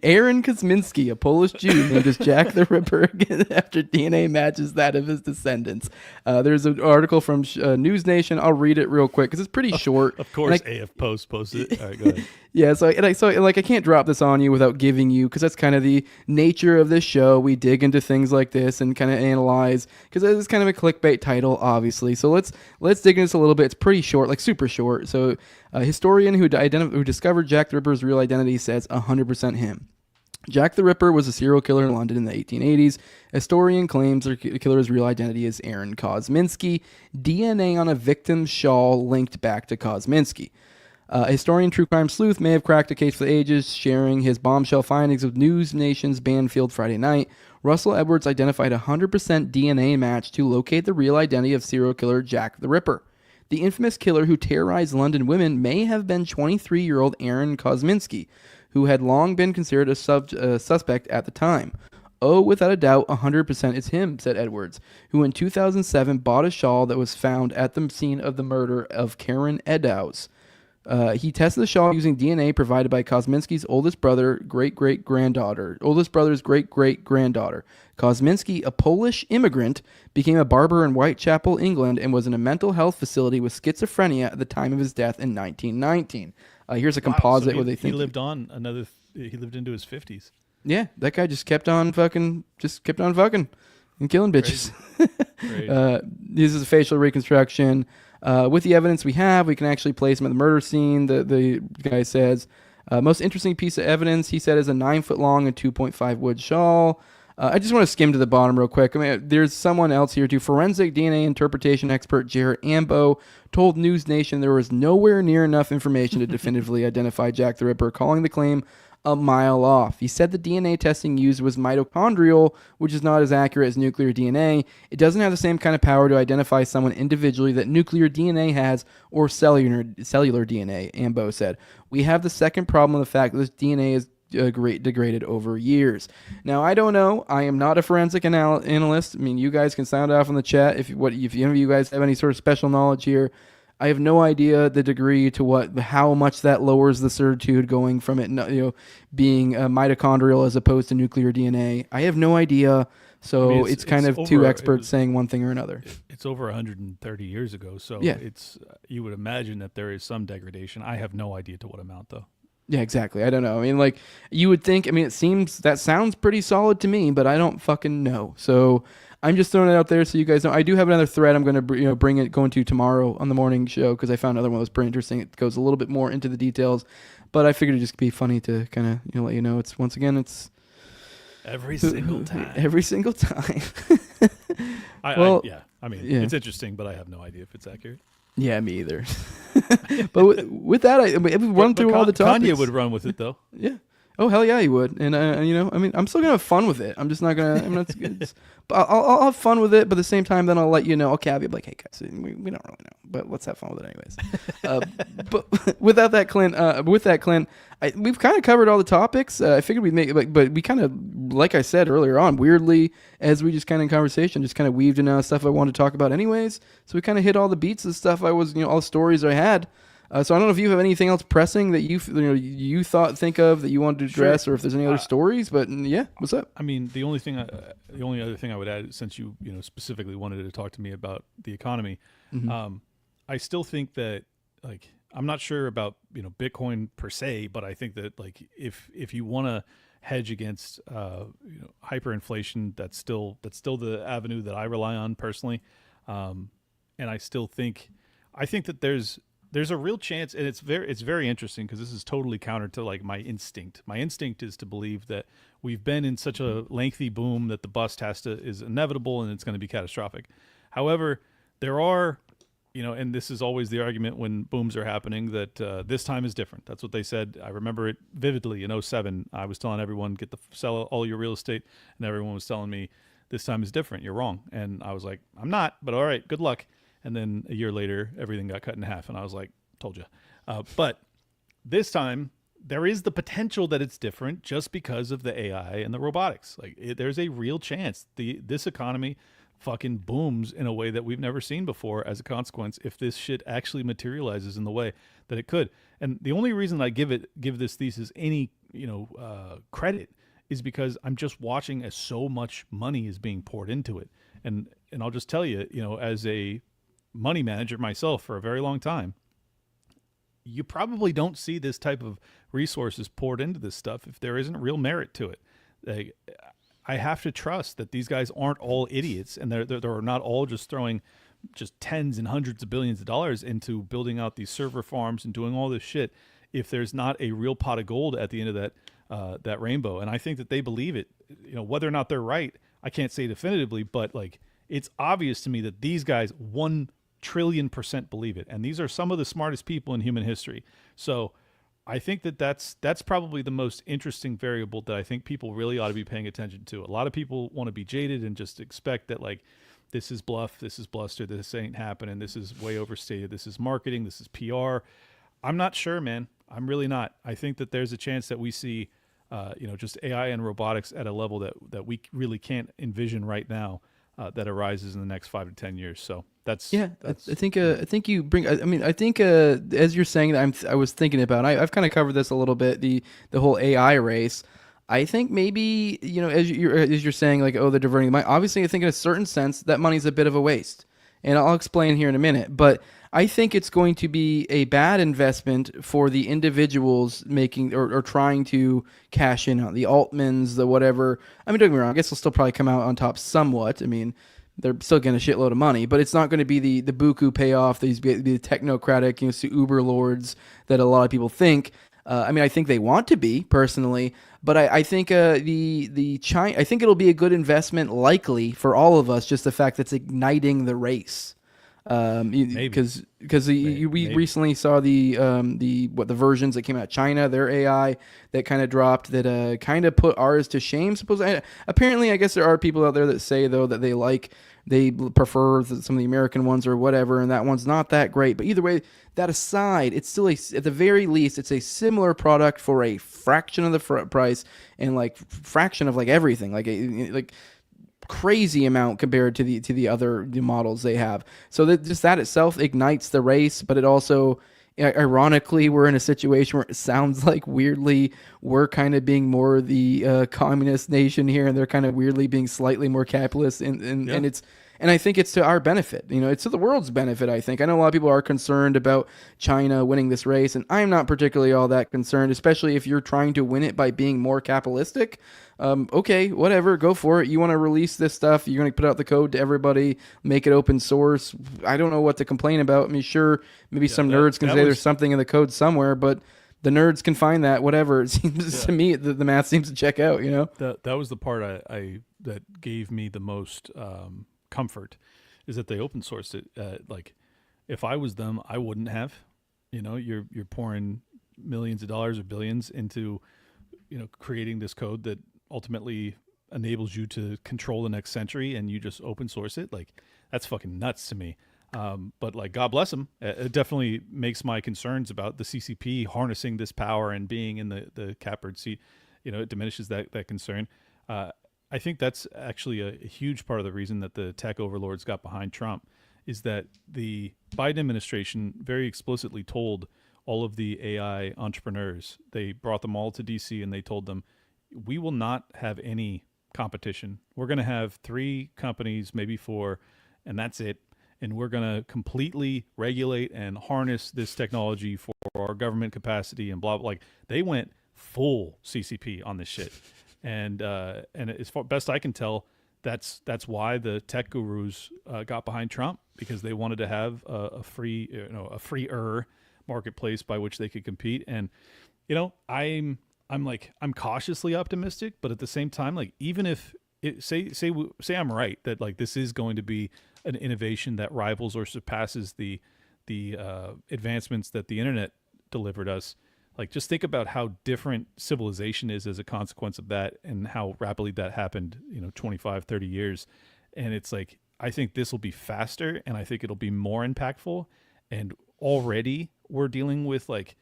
Aaron Kosminski, a Polish Jew named as Jack the Ripper after DNA matches that of his descendants. There's an article from News Nation. I'll read it real quick because it's pretty short. Of course, AF Post posted it. All right, go ahead. Yeah, so I can't drop this on you without giving you, because that's kind of the nature of this show. We dig into things like this and kind of analyze, because it's kind of a clickbait title, obviously. So let's dig into this a little bit. It's pretty short, like super short. So a historian who discovered Jack the Ripper's real identity says 100% him. Jack the Ripper was a serial killer in London in the 1880s. A historian claims the killer's real identity is Aaron Kosminski. DNA on a victim's shawl linked back to Kosminski. A historian, true crime sleuth, may have cracked a case for the ages, sharing his bombshell findings with News Nation's Banfield Friday night. Russell Edwards identified a 100% DNA match to locate the real identity of serial killer Jack the Ripper. The infamous killer who terrorized London women may have been 23-year-old Aaron Kosminski, who had long been considered a suspect at the time. Oh, without a doubt, 100% it's him, said Edwards, who in 2007 bought a shawl that was found at the scene of the murder of Karen Eddowes. He tested the shawl using DNA provided by Kosminski's oldest brother's great-great-granddaughter. Kosminski, a Polish immigrant, became a barber in Whitechapel, England, and was in a mental health facility with schizophrenia at the time of his death in 1919. Here's a composite where they think he lived on he lived into his 50s. Yeah, that guy just kept on fucking and killing bitches. This is a facial reconstruction. With the evidence we have, we can actually place him at the murder scene. The guy says, Most interesting piece of evidence, he said, is a 9-foot long and 2.5 wood shawl. I just want to skim to the bottom real quick. I mean, there's someone else here too. Forensic DNA interpretation expert Jarrett Ambo told News Nation there was nowhere near enough information to definitively identify Jack the Ripper, calling the claim a mile off. He said the DNA testing used was mitochondrial, which is not as accurate as nuclear DNA. It doesn't have the same kind of power to identify someone individually that nuclear DNA has or cellular DNA, Ambo said. We have the second problem of the fact that this DNA is degraded over years. Now, I don't know. I am not a forensic analyst. I mean, you guys can sound off in the chat if any of you guys have any sort of special knowledge here. I have no idea the degree to how much that lowers the certitude going from it, being mitochondrial as opposed to nuclear DNA. I have no idea. So I mean, it's kind of two experts saying one thing or another. It's over 130 years ago, so yeah. You would imagine that there is some degradation. I have no idea to what amount, though. Yeah, exactly. I don't know. I mean, like, you would think, I mean, that sounds pretty solid to me, but I don't fucking know. So I'm just throwing it out there so you guys know. I do have another thread I'm going to go into tomorrow on the morning show because I found another one that was pretty interesting. It goes a little bit more into the details, but I figured it'd just be funny to kind of let you know. It's once again, it's every single time. Every single time. I mean, it's interesting, but I have no idea if it's accurate. Yeah, me either. But with that, we've run through all the topics. Kanye would run with it, though. Yeah. Oh, hell yeah, he would. And, I mean, I'm still going to have fun with it. I'm just not going to, but I'll have fun with it, but at the same time, then I'll let you know. Okay, I'll be like, hey, guys, we don't really know, but let's have fun with it anyways. But without that, Clint, we've kind of covered all the topics. I figured we'd make, but we kind of, like I said earlier on, weirdly, as we just kind of in conversation, just kind of weaved in stuff I wanted to talk about anyways. So we kind of hit all the beats of stuff all the stories I had. So I don't know if you have anything else pressing that you think of that you wanted to address, or if there's any other stories. But yeah, what's up? I mean, the only other thing I would add, since you specifically wanted to talk to me about the economy, I still think that I'm not sure about Bitcoin per se, but I think that if you want to hedge against hyperinflation, that's still the avenue that I rely on personally, and I think that there's a real chance, and it's very interesting because this is totally counter to my instinct. My instinct is to believe that we've been in such a lengthy boom that the bust is inevitable and it's going to be catastrophic. However, there are, and this is always the argument when booms are happening, that this time is different. That's what they said. I remember it vividly in 2007. I was telling everyone, sell all your real estate, and everyone was telling me, this time is different. You're wrong. And I was like, I'm not, but all right, good luck. And then a year later, everything got cut in half, and I was like, told you. But this time, there is the potential that it's different just because of the AI and the robotics. There's a real chance this economy fucking booms in a way that we've never seen before as a consequence if this shit actually materializes in the way that it could. And the only reason I give this thesis any credit is because I'm just watching as so much money is being poured into it. And I'll just tell you, as a money manager myself for a very long time, you probably don't see this type of resources poured into this stuff if there isn't real merit to it. I have to trust that these guys aren't all idiots, and they're not all just throwing just tens and hundreds of billions of dollars into building out these server farms and doing all this shit if there's not a real pot of gold at the end of that rainbow. And I think that they believe it. Whether or not they're right, I can't say definitively, but it's obvious to me that these guys 1 trillion% believe it. And these are some of the smartest people in human history. So I think that's probably the most interesting variable that I think people really ought to be paying attention to. A lot of people want to be jaded and just expect that this is bluff, this is bluster, this ain't happening, this is way overstated, this is marketing, this is PR. I'm not sure, man. I'm really not. I think that there's a chance that we see just AI and robotics at a level that we really can't envision right now that arises in the next 5 to 10 years. So I think you bring. I think as you're saying that, I was thinking about. I've kind of covered this a little bit. The whole AI race. I think maybe as you're saying they're diverting the money. Obviously, I think in a certain sense that money's a bit of a waste, and I'll explain here in a minute. But I think it's going to be a bad investment for the individuals making or trying to cash in on the Altmans, the whatever. I mean, don't get me wrong. I guess they'll still probably come out on top somewhat. I mean, they're still getting a shitload of money, but it's not going to be the buku payoff, the technocratic, Uber lords that a lot of people think. I mean, I think they want to be personally, but I think I think it'll be a good investment, likely for all of us. Just the fact that it's igniting the race. Because we recently saw the versions that came out of China, their AI that kind of dropped, that kind of put ours to shame. Apparently, I guess there are people out there that say though that they prefer some of the American ones or whatever, and that one's not that great. But either way, that aside, it's still at the very least, it's a similar product for a fraction of the price and like fraction of like everything, like crazy amount compared to the other models they have. So that itself ignites the race, but it also, ironically, we're in a situation where it sounds like weirdly we're kind of being more the communist nation here, and they're kind of weirdly being slightly more capitalist, and I think it's to our benefit. It's to the world's benefit, I think. I know a lot of people are concerned about China winning this race, and I'm not particularly all that concerned, especially if you're trying to win it by being more capitalistic. Okay, whatever, go for it. You want to release this stuff, you're going to put out the code to everybody, make it open source. I don't know what to complain about. I mean, sure, maybe some nerds can say there's something in the code somewhere, but the nerds can find that, whatever. It seems to me, the math seems to check out, That was the part that gave me the most comfort, is that they open sourced it. Like, if I was them, I wouldn't have. You're pouring millions of dollars or billions into creating this code that ultimately enables you to control the next century, and you just open source it. Like, that's fucking nuts to me. But like, God bless them. It definitely makes my concerns about the CCP harnessing this power and being in the catbird seat, it diminishes that concern. I think that's actually a huge part of the reason that the tech overlords got behind Trump, is that the Biden administration very explicitly told all of the AI entrepreneurs, they brought them all to DC and they told them, we will not have any competition. We're going to have 3 companies, maybe 4, and that's it. And we're going to completely regulate and harness this technology for our government capacity and blah, blah. Like, they went full CCP on this shit. And as far best I can tell, that's why the tech gurus got behind Trump, because they wanted to have a freer marketplace by which they could compete. And I'm cautiously optimistic, but at the same time, like, even if say I'm right that like this is going to be an innovation that rivals or surpasses the advancements that the internet delivered us, like, just think about how different civilization is as a consequence of that, and how rapidly that happened, 25, 30 years. And it's like, I think this will be faster, and I think it'll be more impactful. And already we're dealing with, like,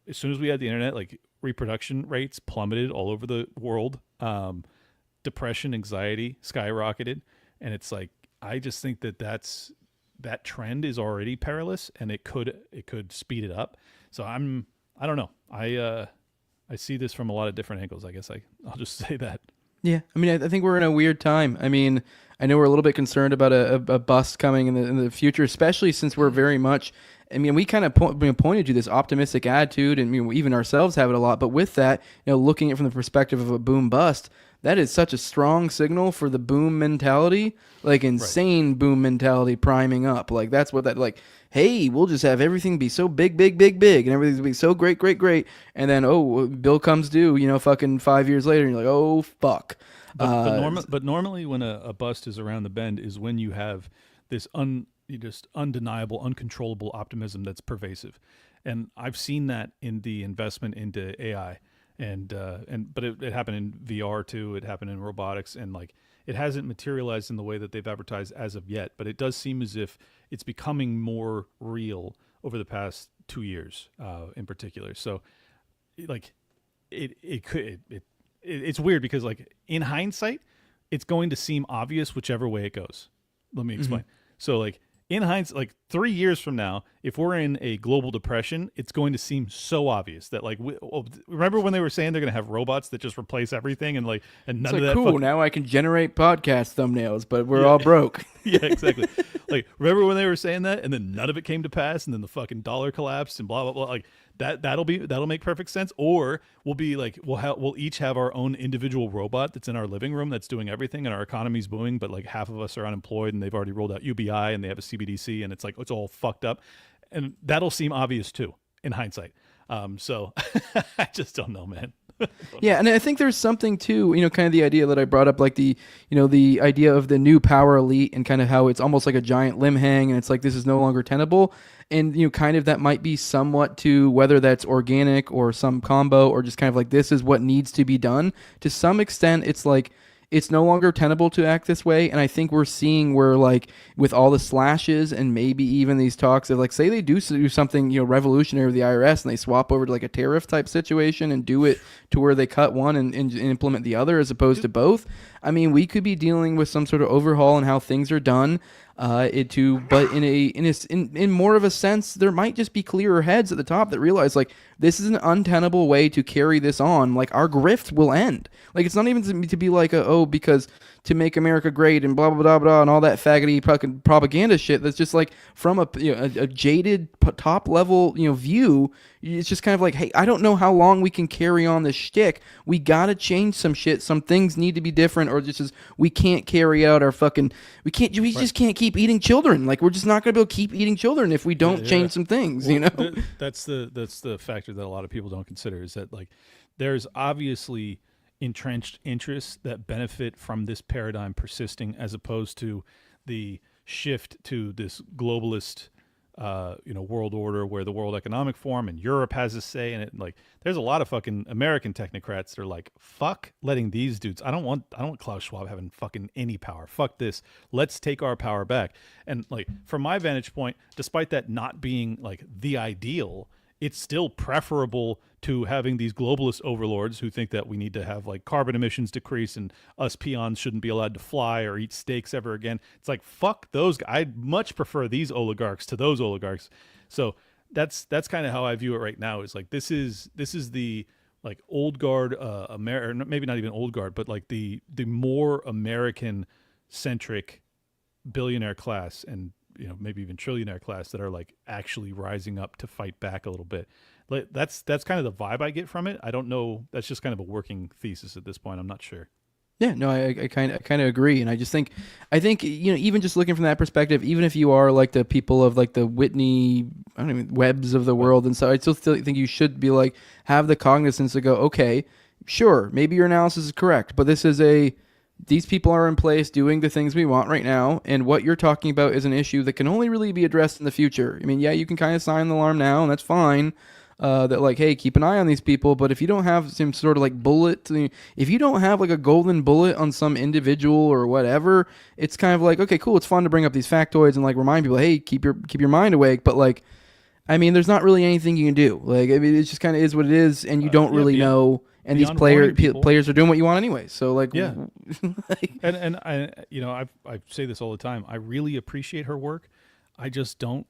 as soon as we had the internet, like, reproduction rates plummeted all over the world. Depression, anxiety skyrocketed. And it's like, I just think that trend is already perilous, and it could speed it up. So I don't know. I see this from a lot of different angles. I guess I'll just say that. Yeah, I mean, I think we're in a weird time. I mean, I know we're a little bit concerned about a bust coming in the future, especially since we're very much. I mean, we kind of pointed to this optimistic attitude, and even ourselves have it a lot. But with that, looking at it from the perspective of a boom bust, that is such a strong signal for the boom mentality, like insane boom mentality priming up. Like, that's what that, like, hey, we'll just have everything be so big, and everything's gonna be so great. And then, bill comes due, fucking 5 years later, and you're like, oh, fuck. But normally when a bust is around the bend is when you have this just undeniable, uncontrollable optimism that's pervasive. And I've seen that in the investment into AI. But it happened in VR too. It happened in robotics, and like, it hasn't materialized in the way that they've advertised as of yet. But it does seem as if it's becoming more real over the past 2 years, in particular. So, like, it's weird because, like, in hindsight, it's going to seem obvious whichever way it goes. Let me explain. So, like, in hindsight, like 3 years from now, if we're in a global depression, it's going to seem so obvious that, like, remember when they were saying they're going to have robots that just replace everything, and like, and none of that. Cool. Now I can generate podcast thumbnails, but we're all broke. Yeah, exactly. Like, remember when they were saying that, and then none of it came to pass, and then the fucking dollar collapsed, and blah blah blah. Like, that'll make perfect sense. Or we'll be like, we'll each have our own individual robot that's in our living room that's doing everything, and our economy's booming, but like half of us are unemployed, and they've already rolled out UBI, and they have a CBDC, and it's like, it's all fucked up, and that'll seem obvious too in hindsight. So I just don't know, man. Yeah, and I think there's something too, kind of the idea that I brought up, like the idea of the new power elite and kind of how it's almost like a giant limb hang, and it's like this is no longer tenable, and kind of that might be somewhat to whether that's organic or some combo or just kind of like this is what needs to be done. To some extent, it's like it's no longer tenable to act this way, and I think we're seeing where, like, with all the slashes and maybe even these talks of, like, say they do something, revolutionary with the IRS and they swap over to, like, a tariff type situation and do it to where they cut one and implement the other as opposed to both. I mean, we could be dealing with some sort of overhaul in how things are done. But in more of a sense, there might just be clearer heads at the top that realize, like, this is an untenable way to carry this on. Like, our grift will end. Like, it's not even to be like because to make America great and blah blah blah blah and all that faggoty propaganda shit. That's just like from a jaded top level view. It's just kind of like, hey, I don't know how long we can carry on this shtick. We gotta change some shit. Some things need to be different, or just as we can't carry out our fucking. We just can't keep eating children. Like, we're just not gonna be able to keep eating children if we don't change some things. That's the factor that a lot of people don't consider, is that, like, there's obviously entrenched interests that benefit from this paradigm persisting, as opposed to the shift to this globalist world order where the World Economic Forum and Europe has a say in it. Like, there's a lot of fucking American technocrats that are like, fuck letting these dudes. I don't want Klaus Schwab having fucking any power. Fuck this. Let's take our power back. And, like, from my vantage point, despite that not being, like, the ideal, it's still preferable to having these globalist overlords who think that we need to have, like, carbon emissions decrease and us peons shouldn't be allowed to fly or eat steaks ever again. It's like, fuck those guys. I'd much prefer these oligarchs to those oligarchs. So that's kind of how I view it right now, is like, this is the, like, old guard, maybe not even old guard, but like the more American centric billionaire class and maybe even trillionaire class that are, like, actually rising up to fight back a little bit. That's kind of the vibe I get from it. I don't know. That's just kind of a working thesis at this point. I'm not sure. Yeah, no, I kind of agree, and I think even just looking from that perspective, even if you are like the people of, like, the Whitney, I don't even Webbs of the world, and so I still think you should be like have the cognizance to go, okay, sure, maybe your analysis is correct, but these people are in place doing the things we want right now, and what you're talking about is an issue that can only really be addressed in the future. I mean, yeah, you can kind of sound the alarm now, and that's fine. That, like, hey, keep an eye on these people, but if you don't have some sort of, like, bullet, if you don't have, like, a golden bullet on some individual or whatever, it's kind of like, okay, cool, it's fun to bring up these factoids and, like, remind people, hey, keep your mind awake, but, like, I mean, there's not really anything you can do. Like, I mean, it just kind of is what it is, and you don't really know. And these players are doing what you want anyway. So, like, yeah. and I say this all the time. I really appreciate her work. I just don't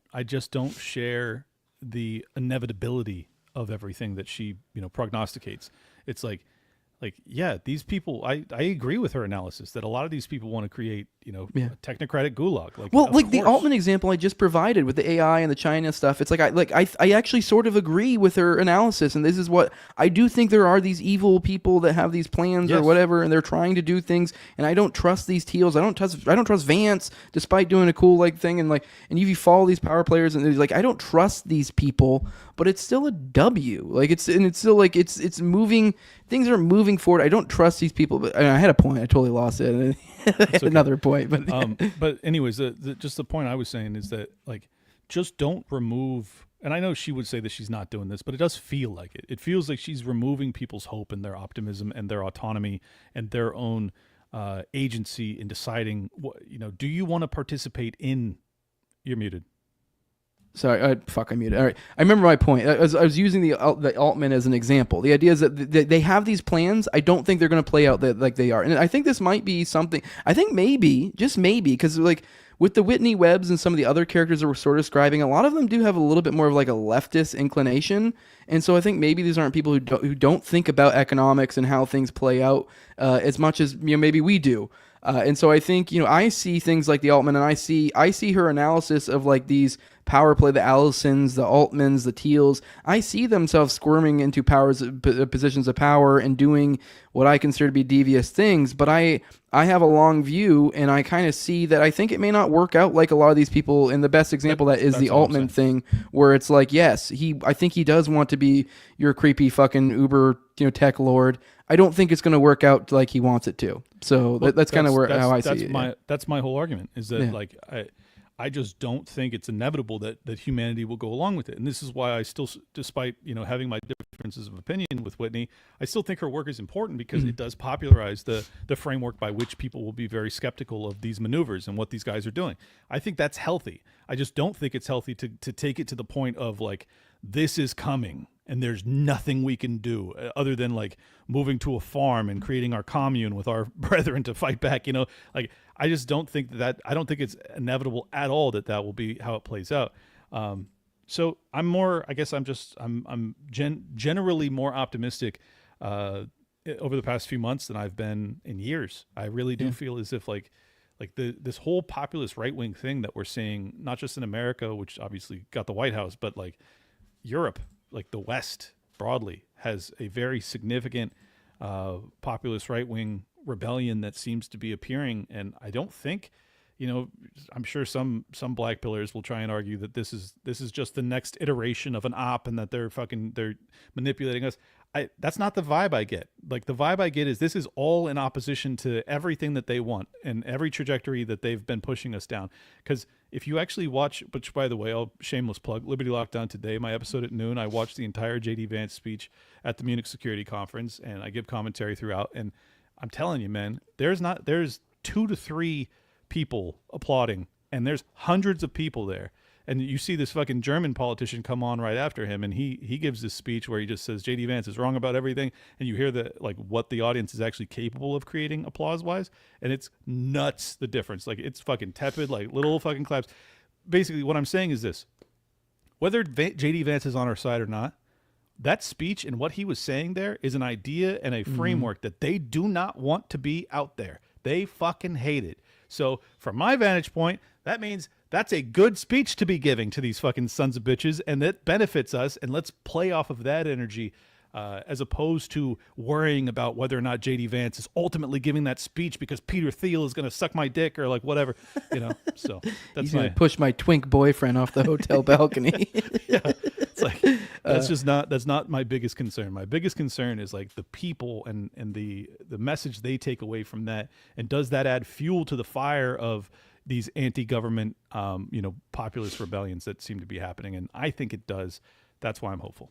share the inevitability of everything that she prognosticates. It's like yeah, these people. I agree with her analysis that a lot of these people want to create a technocratic gulag. Like, the Altman example I just provided with the AI and the China stuff. It's like I actually sort of agree with her analysis, and this is what I do think there are these evil people that have these plans or whatever, and they're trying to do things, and I don't trust these teals. I don't trust Vance, despite doing a cool thing, and if you follow these power players, and like, I don't trust these people, but it's still a W. Like, it's still like it's moving. Things are moving forward. I don't trust these people, but I had a point. I totally lost it. And I had another point, but anyways, just the point I was saying is that, like, just don't remove. And I know she would say that she's not doing this, but it does feel like it. It feels like she's removing people's hope and their optimism and their autonomy and their own agency in deciding what do you want to participate in. You're muted. Sorry, I muted. All right, I remember my point. I was using the Altman as an example. The idea is that they have these plans. I don't think they're going to play out like they are, and I think this might be something. I think maybe, just maybe, because, like, with the Whitney Webbs and some of the other characters that we're sort of describing, a lot of them do have a little bit more of, like, a leftist inclination, and so I think maybe these aren't people who don't think about economics and how things play out as much as maybe we do. And so I think I see things like the Altman, and I see her analysis of, like, these power play, the Allisons, the Altmans, the Teals. I see themselves squirming into positions of power and doing what I consider to be devious things, but I have a long view, and I kind of see that I think it may not work out like a lot of these people. And the best example that is the Altman thing, where it's like, yes, I think he does want to be your creepy fucking Uber, tech lord. I don't think it's going to work out like he wants it to. So that's kind of how I see it. That's my whole argument, is that I just don't think it's inevitable that humanity will go along with it. And this is why I still, despite, having my differences of opinion with Whitney, I still think her work is important, because it does popularize the framework by which people will be very skeptical of these maneuvers and what these guys are doing. I think that's healthy. I just don't think it's healthy to take it to the point of like, this is coming and there's nothing we can do other than like moving to a farm and creating our commune with our brethren to fight back. I just don't think I don't think it's inevitable at all that will be how it plays out. So I'm more, I guess I'm generally more optimistic over the past few months than I've been in years. I really do feel as if this whole populist right-wing thing that we're seeing, not just in America, which obviously got the White House, but like Europe, like the West broadly, has a very significant populist right-wing rebellion that seems to be appearing. And I don't think, I'm sure some black pillars will try and argue that this is just the next iteration of an op and that they're manipulating us. That's not the vibe I get. Like, the vibe I get is this is all in opposition to everything that they want and every trajectory that they've been pushing us down. Because if you actually watch, which by the way, I'll shameless plug, Liberty Lockdown today, my episode at noon, I watched the entire J.D. Vance speech at the Munich Security Conference, and I give commentary throughout. And I'm telling you, man, there's 2 to 3 people applauding, and there's hundreds of people there. And you see this fucking German politician come on right after him, and he gives this speech where he just says J.D. Vance is wrong about everything, and you hear what the audience is actually capable of creating applause-wise, and it's nuts, the difference. Like, it's fucking tepid, like little fucking claps. Basically, what I'm saying is this. Whether J.D. Vance is on our side or not, that speech and what he was saying there is an idea and a framework that they do not want to be out there. They fucking hate it. So from my vantage point, that means that's a good speech to be giving to these fucking sons of bitches, and that benefits us, and let's play off of that energy as opposed to worrying about whether or not J.D. Vance is ultimately giving that speech because Peter Thiel is going to suck my dick or like whatever, So that's He's going to push my twink boyfriend off the hotel balcony. Yeah, it's like that's not my biggest concern. My biggest concern is like the people and the message they take away from that, and does that add fuel to the fire of these anti-government, populist rebellions that seem to be happening? And I think it does. That's why I'm hopeful.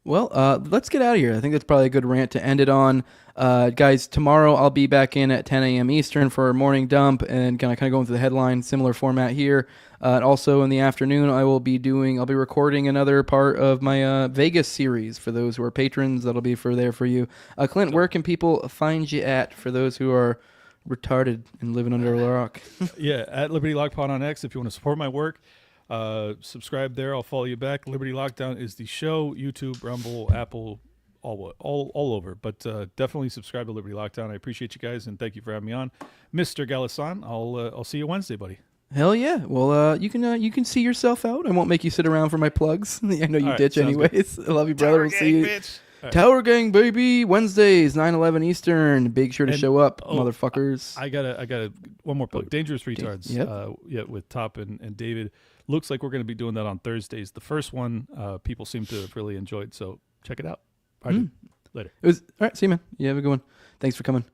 Well, let's get out of here. I think that's probably a good rant to end it on. Guys, tomorrow I'll be back in at 10 a.m. Eastern for a morning dump and kind of going through the headline, similar format here. And also in the afternoon, I'll be recording another part of my Vegas series for those who are patrons. That'll be for you. Clint, where can people find you at for those who are retarded and living under a rock? Yeah, at Liberty Lockpod on X if you want to support my work. Subscribe there. I'll follow you back. Liberty Lockdown is the show. YouTube, Rumble, Apple, all over. But definitely subscribe to Liberty Lockdown. I appreciate you guys, and thank you for having me on, Mr. Galasan. I'll see you Wednesday, buddy. Hell yeah. Well, you can see yourself out. I won't make you sit around for my plugs. I know you all ditch anyways. Good. I love you, brother. We'll see you. Bitch. Right. Tower Gang, baby. Wednesdays, 9/11 Eastern. Big sure to show up, motherfuckers. I got one more plug. Dangerous Retards. Yep. With Top and David. Looks like we're going to be doing that on Thursdays. The first one, people seem to have really enjoyed, so check it out. All right, later. All right, see you, man. You have a good one. Thanks for coming.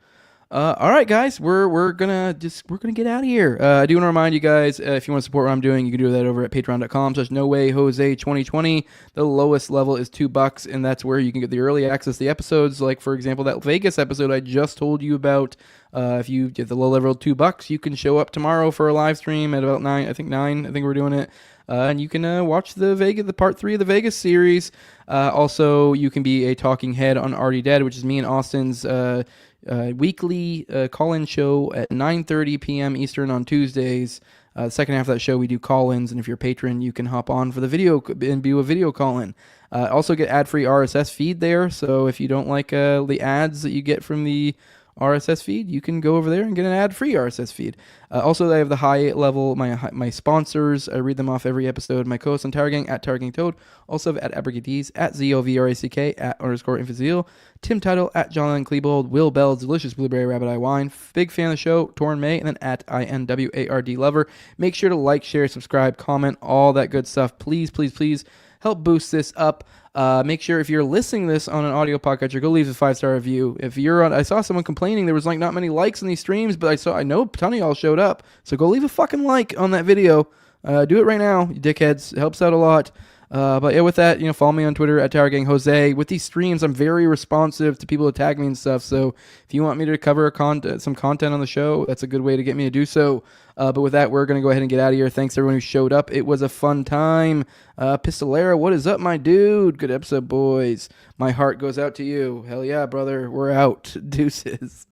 All right, guys, we're gonna get out of here. I do want to remind you guys, if you want to support what I'm doing, you can do that over at patreon.com/nowayjose2020. The lowest level is $2, and that's where you can get the early access to the episodes. Like, for example, that Vegas episode I just told you about. If you get the low level $2, you can show up tomorrow for a live stream at about 9. I think we're doing it. And you can watch the part 3 of the Vegas series. Also, you can be a talking head on Already Dead, which is me and Austin's weekly call-in show at 9:30 p.m. Eastern on Tuesdays. The second half of that show, we do call-ins, and if you're a patron, you can hop on for the video and do a video call-in. Also get ad-free RSS feed there, so if you don't like the ads that you get from the RSS feed, you can go over there and get an ad-free RSS feed. Also, I have the high level, my sponsors. I read them off every episode. My co-host on Tower Gang, at Tower Gang Toad. Also at Abrigadees, at ZOVRACK, at _Infazil. Tim Title, at John Klebold. Will Bell, Delicious Blueberry Rabbit Eye Wine. Big fan of the show, Torn May. And then at INWARD Lover. Make sure to like, share, subscribe, comment, all that good stuff. Please, please, please help boost this up. Make sure if you're listening to this on an audio podcatcher, go leave a 5-star review. If you're on, I saw someone complaining there was like not many likes on these streams, but I know a ton of y'all showed up. So go leave a fucking like on that video. Do it right now, you dickheads. It helps out a lot. But yeah, with that, follow me on Twitter at TowerGangJose. With these streams, I'm very responsive to people that tag me and stuff. So if you want me to cover some content on the show, that's a good way to get me to do so. But with that, we're going to go ahead and get out of here. Thanks everyone who showed up. It was a fun time. Pistolera, what is up, my dude? Good episode, boys. My heart goes out to you. Hell yeah, brother. We're out. Deuces.